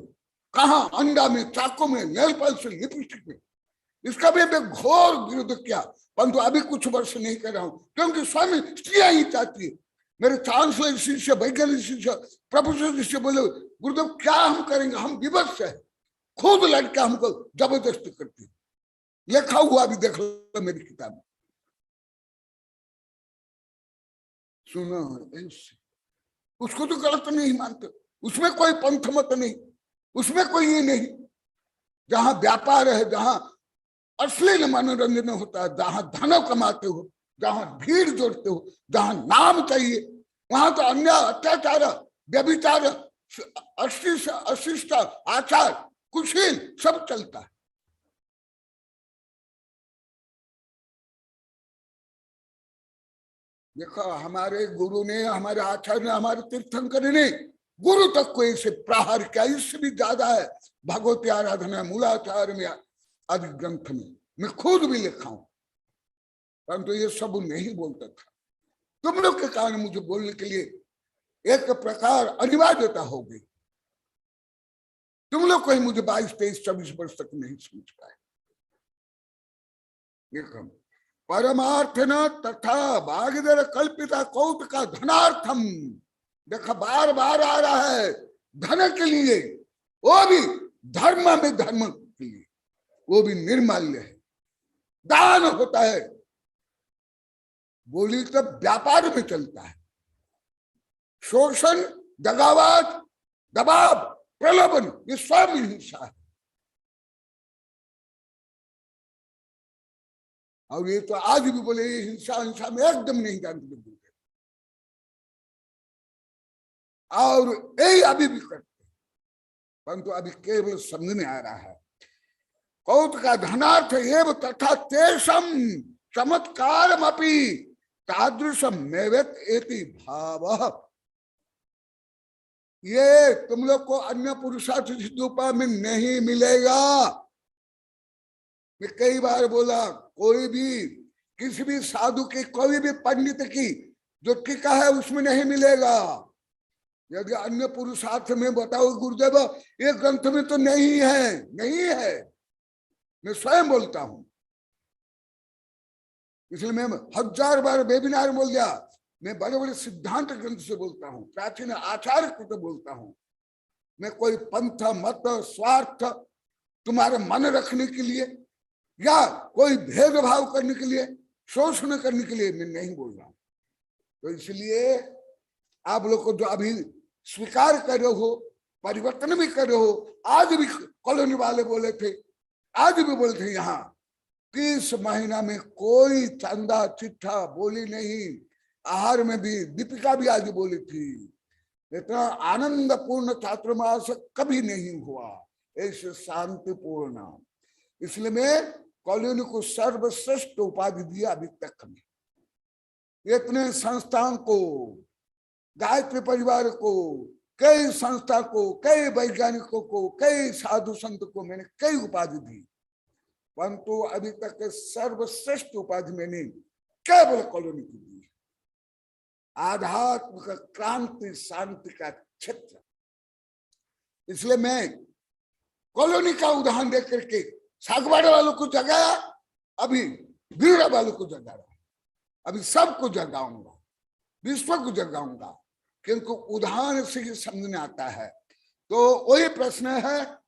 कहाँ, अंडा में, चाकू में, नेल पॉलिश, लिपस्टिक में, इसका भी मैं घोर विरोध किया, परंतु अभी कुछ वर्ष नहीं कर रहा हूं, क्योंकि स्वामी स्त्रियां ही चाहती है। मेरे चांसलर शिष्य, वैज्ञानिक शिष्य, प्रोफेसर शिष्य बोले, गुरुदेव क्या हम करेंगे, हम विवश है, खुद लड़का हमको जबरदस्ती करती है। लिखा हुआ भी देख लो मेरी किताब में। सुनो, उसको तो गलत नहीं मानते, उसमें कोई पंथ मत नहीं, उसमें कोई ये नहीं। जहां व्यापार है, जहां अश्लील मनोरंजन होता है, जहां धन कमाते हो, जहां भीड़ जोड़ते हो, जहां नाम चाहिए, वहां तो अन्याय, अत्याचार, व्यभिचार, अशिष्ट आचार, कुशील सब चलता है। देखो हमारे गुरु ने, हमारे आचार्य ने, हमारे तीर्थंकर ने गुरु तक को इसे प्रहार किया, इससे भी ज्यादा है भगवती आराधना मूलाचार में आदि ग्रंथ में, मैं खुद भी लिखा हूं, परंतु ये सब नहीं बोलता था। तुम लोग के कारण मुझे बोलने के लिए एक प्रकार अनिवार्यता हो गई। तुम लोग को ही मुझे 22, 23, 24 वर्ष तक नहीं समझ पाए। परमार्थन तथा भागीधर कल्पिता कौतुका धनार्थम, देखा बार बार आ रहा है, धन के लिए, वो भी धर्म में, धर्म के लिए, वो भी निर्माल्य है। दान होता है, बोली तो व्यापार में चलता है। शोषण, दगाबाज, दबाव, प्रलोभन, ये स्वयं हिंसा है। और ये तो आज भी बोले ये हिंसा, हिंसा में एकदम नहीं जानते, और यही अभी भी करते, परंतु अभी केवल समझ में आ रहा है। कौत का धनार्थ एव तथा तेषम चमत्कारमपि तादृशम नैवेत एति भाव। ये तुम लोग को अन्य पुरुषार्थ सिद्ध उपाय में नहीं मिलेगा। मैं कई बार बोला, कोई भी किसी भी साधु की, कोई भी पंडित की जो टीका है उसमें नहीं मिलेगा। यदि अन्य पुरुषार्थ में बताओ गुरुदेव ये ग्रंथ में तो नहीं है, नहीं है, मैं स्वयं बोलता हूं। इसलिए मैं 1000 बार वेबिनार बोल दिया, मैं बड़े बड़े सिद्धांत ग्रंथ से बोलता हूँ, प्राचीन आचार्य को तो बोलता हूँ। मैं कोई पंथ, मत, स्वार्थ, तुम्हारे मन रखने के लिए या कोई भेदभाव करने के लिए, शोषण करने के लिए मैं नहीं बोल रहा हूं। तो इसलिए आप लोग को जो अभी स्वीकार कर रहे हो, परिवर्तन भी कर रहे हो। आज भी कॉलोनी वाले बोले थे, आज भी बोले थे, यहाँ 30 महीना में कोई चंदा चिट्ठा बोली नहीं। आहार में भी दीपिका भी आज बोली थी, इतना आनंद पूर्ण चातुर्मास कभी नहीं हुआ, ऐसे शांतिपूर्ण। इसलिए मैं कॉलोनी को सर्वश्रेष्ठ उपाधि दिया अभी तक में। इतने संस्थान को, गायत्री परिवार को, कई संस्था को, कई वैज्ञानिकों को, कई साधु संत को मैंने कई उपाधि दी, परंतु अभी तक सर्वश्रेष्ठ उपाधि मैंने केवल कॉलोनी को दी। आध्यात्म का क्रांति, शांति का क्षेत्र। इसलिए मैं कॉलोनी का उदाहरण देख करके सागवाड़ा वालों को जगाया, अभी बीड़ा वालों को जगा रहा, अभी सबको जगाऊंगा, विश्व को जगाऊंगा, क्योंकि उदाहरण से ही समझ में आता है। तो वही प्रश्न है,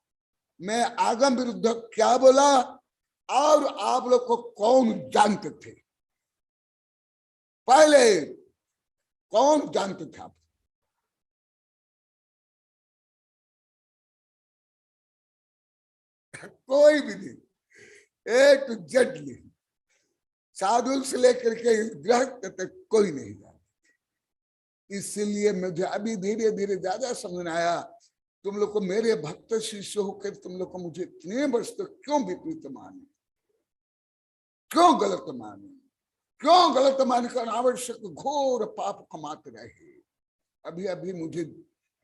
मैं आगम विरुद्ध क्या बोला और आप लोग को कौन जानते थे? पहले कौन जानते थे? आप कोई भी नहीं, ए टू जेड नहीं, साधु से लेकर के गृहस्थ तक कोई नहीं जानता। इसलिए मुझे अभी धीरे धीरे ज्यादा समझ आया, तुम लोग को मेरे भक्त शिष्य होकर तुम लोग को मुझे इतने वर्ष तक क्यों विपरीत माने, क्यों गलत माने, क्यों गलत मानकर आवश्यक घोर पाप कमाते रहे। अभी अभी मुझे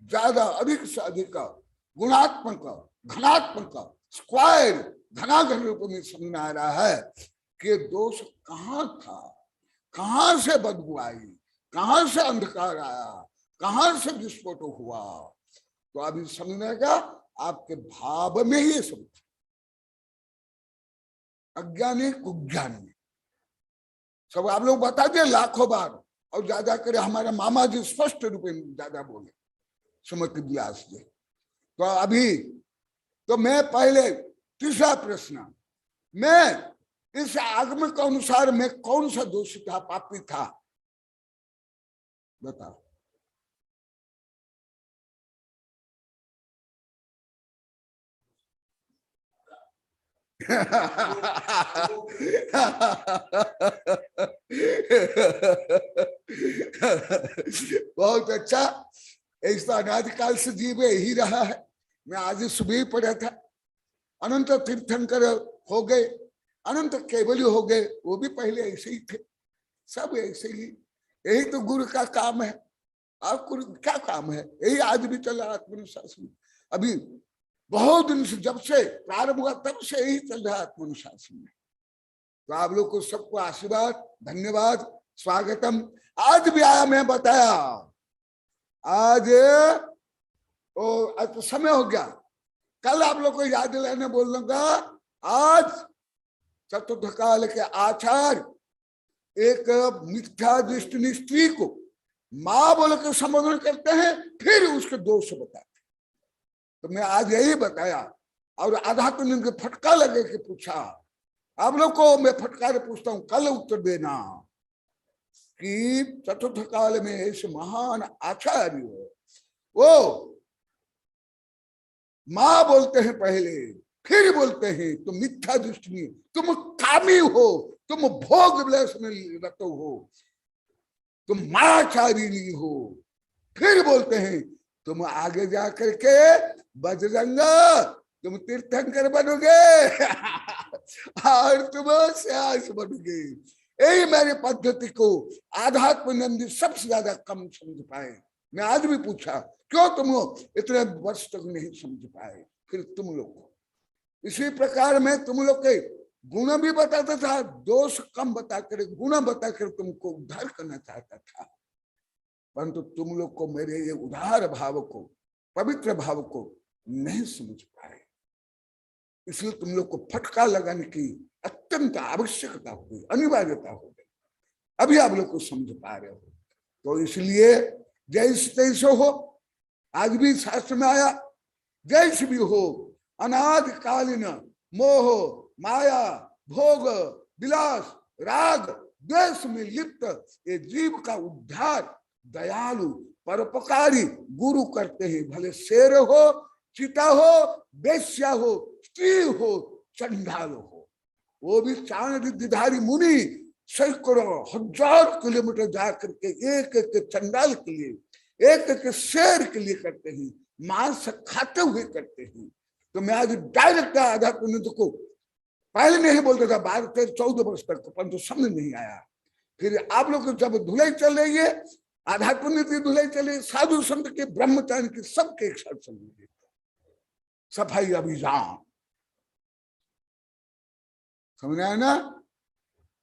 ज्यादा, अधिक से अधिक गुणात्मक, घनात्मक, स्क्वायर, घनाघन रूप में समझ आ रहा है कि दोष कहाँ था, कहाँ से बदबू आई, कहाँ से अंधकार आया, कहाँ से विस्फोट हुआ। तो अभी समझेगा आपके भाव में ही सब, अज्ञानी कुज्ञानी सब आप लोग बता दिए लाखों बार, और ज्यादा करे हमारे मामा जी स्पष्ट रूप में ज्यादा बोले, सुमति विलास जी। तो अभी तो मैं पहले तीसरा प्रश्न, मैं इस आगम के अनुसार मैं कौन सा दोषी था, पापी था, बताओ। बहुत अच्छा, ऐसा अनादिकाल से जीव ही रहा है। मैं आज सुबह ही पढ़ा था, अनंत तीर्थंकर हो गए, अनंत केवली हो गए, वो भी पहले ऐसे ही थे, सब ऐसे ही। यही तो गुरु का काम है। आप गुरु क्या काम है, यही आज भी चल रहा आत्मनुशासन। अभी बहुत दिन से, जब से प्रारंभ हुआ तब से यही चल रहा है आत्मनुशासन में। तो आप लोग को सबको आशीर्वाद, धन्यवाद, स्वागतम। आज भी आया, मैं बताया, आज तो समय हो गया, कल आप लोग को याद दिलाने बोल दूंगा। आज चतुर्थ काल के आचार्य एक मिथ्या दृष्टि स्त्री को माँ बोल के संबोधन करते हैं, फिर उसके दोष बताते। तो मैं आज यही बताया, और आधा तो इनके फटका लगे के पूछा, आप लोग को मैं फटकार पूछता हूं, कल उत्तर देना कि चतुर्थ काल में ऐसे महान आचार्य वो मां बोलते हैं पहले, फिर बोलते हैं तुम मिथ्या दृष्टि, तुम कामी हो, तुम भोग विलास में रत हो, तुम मायाचारिणी हो, फिर बोलते हैं तुम आगे जा करके बजरंग, तुम तीर्थंकर बनोगे और तुम श्यास बनोगे। यही मेरी पद्धति को आध्यात्म नंदी सबसे ज्यादा कम समझ पाए। मैं आज भी पूछा क्यों तुम इतने वर्ष तक नहीं समझ पाए, फिर तुम लोग को इसी प्रकार में तुम लोग के गुण भी बताता था, दोष कम बताकर गुण बताकर तुमको उद्धार करना चाहता था, परंतु तुम लोग को मेरे ये उदार भाव को, पवित्र भाव को नहीं समझ पाए, इसलिए तुम लोग को फटका लगाने की अत्यंत आवश्यकता हुई, अनिवार्यता हो गई। अभी आप लोग को समझ पा रहे हो, तो इसलिए जैसे तैसे हो, आज भी शास्त्र में आया, जैसे भी हो, अनादिकालीन मोह माया भोग विलास राग द्वेष में लिप्त ये जीव का उद्धार दयालु परोपकारी गुरु करते हैं। भले शेर हो, चिता हो, वेश्या हो, स्त्री हो, चंडाल हो, वो भी चाण रिद्धिधारी मुनि सैकड़ों हजार किलोमीटर जाकर के एक एक चंडाल के लिए, एक एक शेर के लिए करते हैं, मांस खाते हुए करते हैं। तो मैं आज डायरेक्ट आध्यात्म को पहले नहीं बोलता था, 12 से 14 वर्ष तक, परंतु समझ नहीं आया। फिर आप लोग जब धुलाई चल रही है, आध्यात्म नीति धुलाई चल रही, साधु संत के ब्रह्मचारी के सबके एक साथ समझ, सफाई अभियान, समझ आया ना।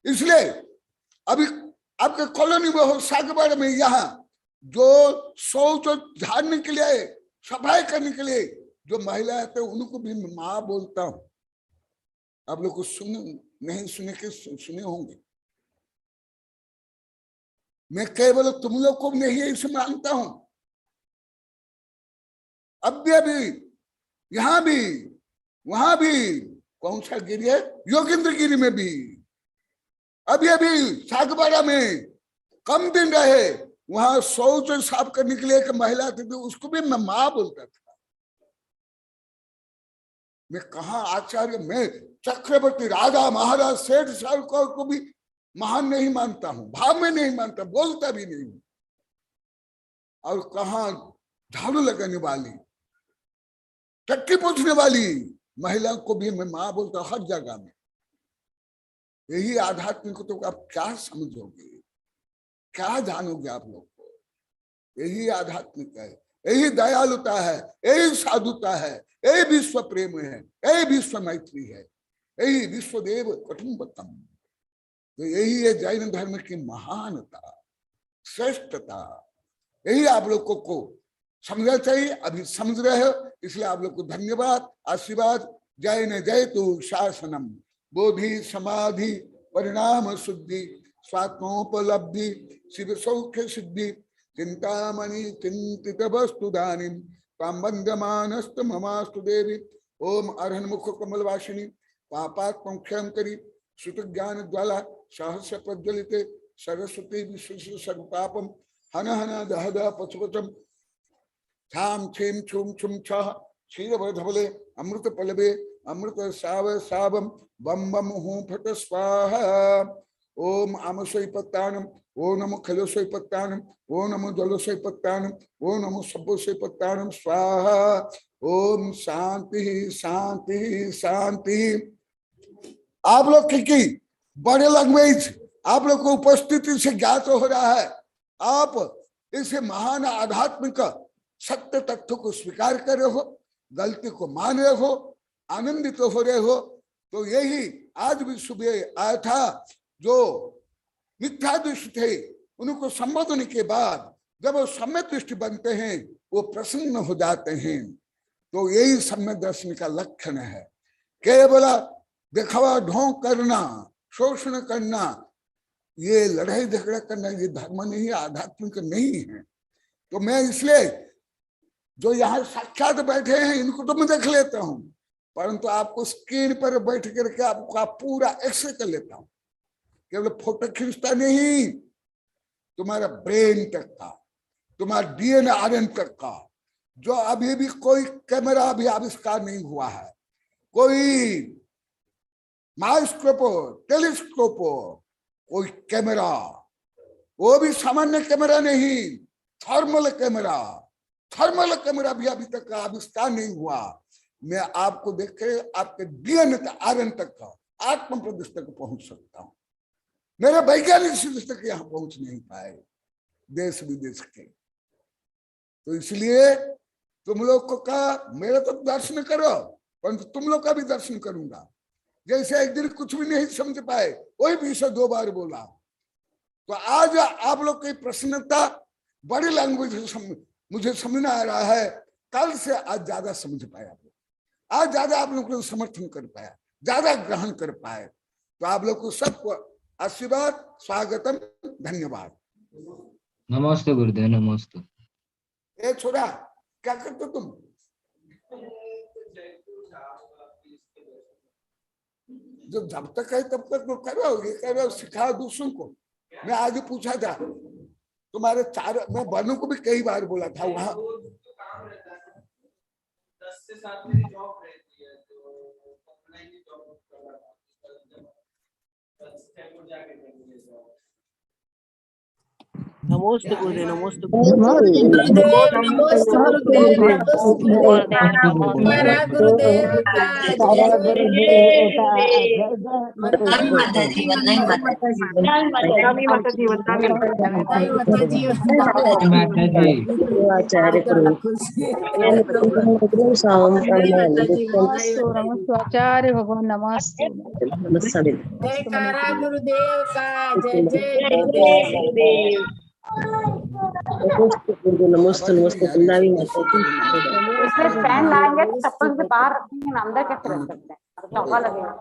इसलिए अभी आपके कॉलोनी में हो, सागबाड़ में, यहाँ जो शौच झाड़ने के लिए, सफाई करने के लिए जो महिला आते हैं, उनको भी माँ बोलता हूं। आप लोग को सुन नहीं सुने के सुने होंगे, मैं केवल तुम लोग को नहीं इसे मानता हूं। अब भी अभी यहां भी वहां भी, कौन सा गिरी है, योगेंद्र गिरी में भी, अभी अभी सागबाड़ा में कम दिन रहे, वहां शौच साफ करने के लिए एक महिला आती थी, उसको भी मैं मां बोलता था। मैं कहा आचार्य, मैं चक्रवर्ती राजा महाराज सेठ साहूकार को भी महान नहीं मानता हूं, भाव में नहीं मानता, बोलता भी नहीं। और कहा झाड़ू लगाने वाली, टक्की पूछने वाली महिला को भी मैं मां बोलता हर जगह में। यही आध्यात्मिक तो आप क्या समझोगे, क्या जानोगे आप लोग को? यही आध्यात्मिक है, यही दयालुता है, यही साधुता है, यही विश्व प्रेम है, यही विश्व मैत्री है, यही विश्वदेव कुटुंबकम। तो यही है जैन धर्म की महानता, श्रेष्ठता। यही आप लोगों को समझना चाहिए, अभी समझ रहे हो, इसलिए आप लोग को धन्यवाद, आशीर्वाद। जैन जयतु शासनम बोधि समाधि परिणाम शुद्धि स्वात्मोपलब्धि शिव सौख्य सिद्धि चिंतामणि चिंतित वस्तु दानी ताम वंद्यमानस्त ममास्तु देवी। ओम अर्हन मुख कमल वासिनी पापात्म क्षम करी श्रुत ज्ञान ज्वाला सहस्र प्रज्वलिते सरस्वती विश्व सर्वपापम हन हन दह दह पशुपचम छाम छीम छुम छुम छह क्षीरवधवले अमृत पलवे अमृत साव सावम बम बम हूं फट स्वाहा। ओम आमसोई पत्तानम, ओ नमो खलोसोई पत्तानम, ओ नमो जलोसोई पत्तानम, ओ नमो सब्बोसोई पत्तानम स्वाहा। ओम शांति शांति शांति। आप लोग की बड़े लैंग्वेज आप लोग को उपस्थिति से ज्ञात हो रहा है। आप इसे महान आध्यात्मिक सत्य तत्व को स्वीकार कर रहे हो, गलती को मान रहे हो, आनंदित हो रहे हो। तो यही आज भी सुबह आया था, जो मिथ्या दृष्टि थे उनको संबोधन के बाद जब वो सम्यक दृष्टि बनते हैं, वो प्रसन्न हो जाते हैं। तो यही सम्यक दर्शन का लक्षण है। केवल दिखावा ढोंग करना, शोषण करना, ये लड़ाई झगड़ा करना, ये धर्म नहीं, आध्यात्मिक नहीं है। तो मैं इसलिए जो यहाँ साक्षात बैठे हैं इनको तो मैं देख लेता हूँ, परंतु आपको स्क्रीन पर बैठ करके आपका पूरा एक्सरे कर लेता हूं। केवल फोटो खींचता नहीं, तुम्हारा ब्रेन तक का, तुम्हारा डीएनए आरएन तक का, जो अभी भी कोई कैमरा भी आविष्कार नहीं हुआ है, कोई माइक्रोस्कोप, टेलीस्कोप, कोई कैमरा, वो भी सामान्य कैमरा नहीं, थर्मल कैमरा भी अभी तक आविष्कार नहीं हुआ। मैं आपको देख के आपके डीएनए आरएन तक का, आत्म प्रदेश तक पहुंच सकता हूं। मेरे वैज्ञानिक सिद्ध तक यहाँ पहुंच नहीं पाए, देश विदेश के। तो इसलिए तुम लोग को कहा मेरा तो दर्शन करो, परंतु तुम लोग का भी दर्शन करूंगा। जैसे एक दिन कुछ भी नहीं समझ पाए, वही विषय 2 बार बोला। तो आज आप लोग की प्रसन्नता बड़ी लैंग्वेज मुझे समझ में आ रहा है। कल से आज ज्यादा समझ पाया, आज ज्यादा आप लोग को समर्थन कर पाया, ज्यादा ग्रहण कर पाए। तो आप लोग को सबको आशीर्वाद, स्वागतम, धन्यवाद। नमस्ते गुरुदेव, नमस्ते। ए छोरा, क्या करते तुम? जब तक है तब तक तो करो, ये करो, सिखाओ दूसरों को। मैं आज पूछा था तुम्हारे 4, मैं बहनों को भी कई बार बोला था वहां 10 से 7 मेरी जॉब रहती है, तो ऑनलाइन ही जॉब कर रहा हूँ। नमस्ते गुरुदेव, नमस्ते आचार्य भगवान नमस्ते। जयकारा गुरुदेव का, जय जय गुरुदेव। नमस्ते नमस्ते कुंदावी माता की। इसमें स्टैंड लाएंगे तो चप्पल के बाहर रखेंगे ना, अंदर कैसे रख सकते हैं? लगेगा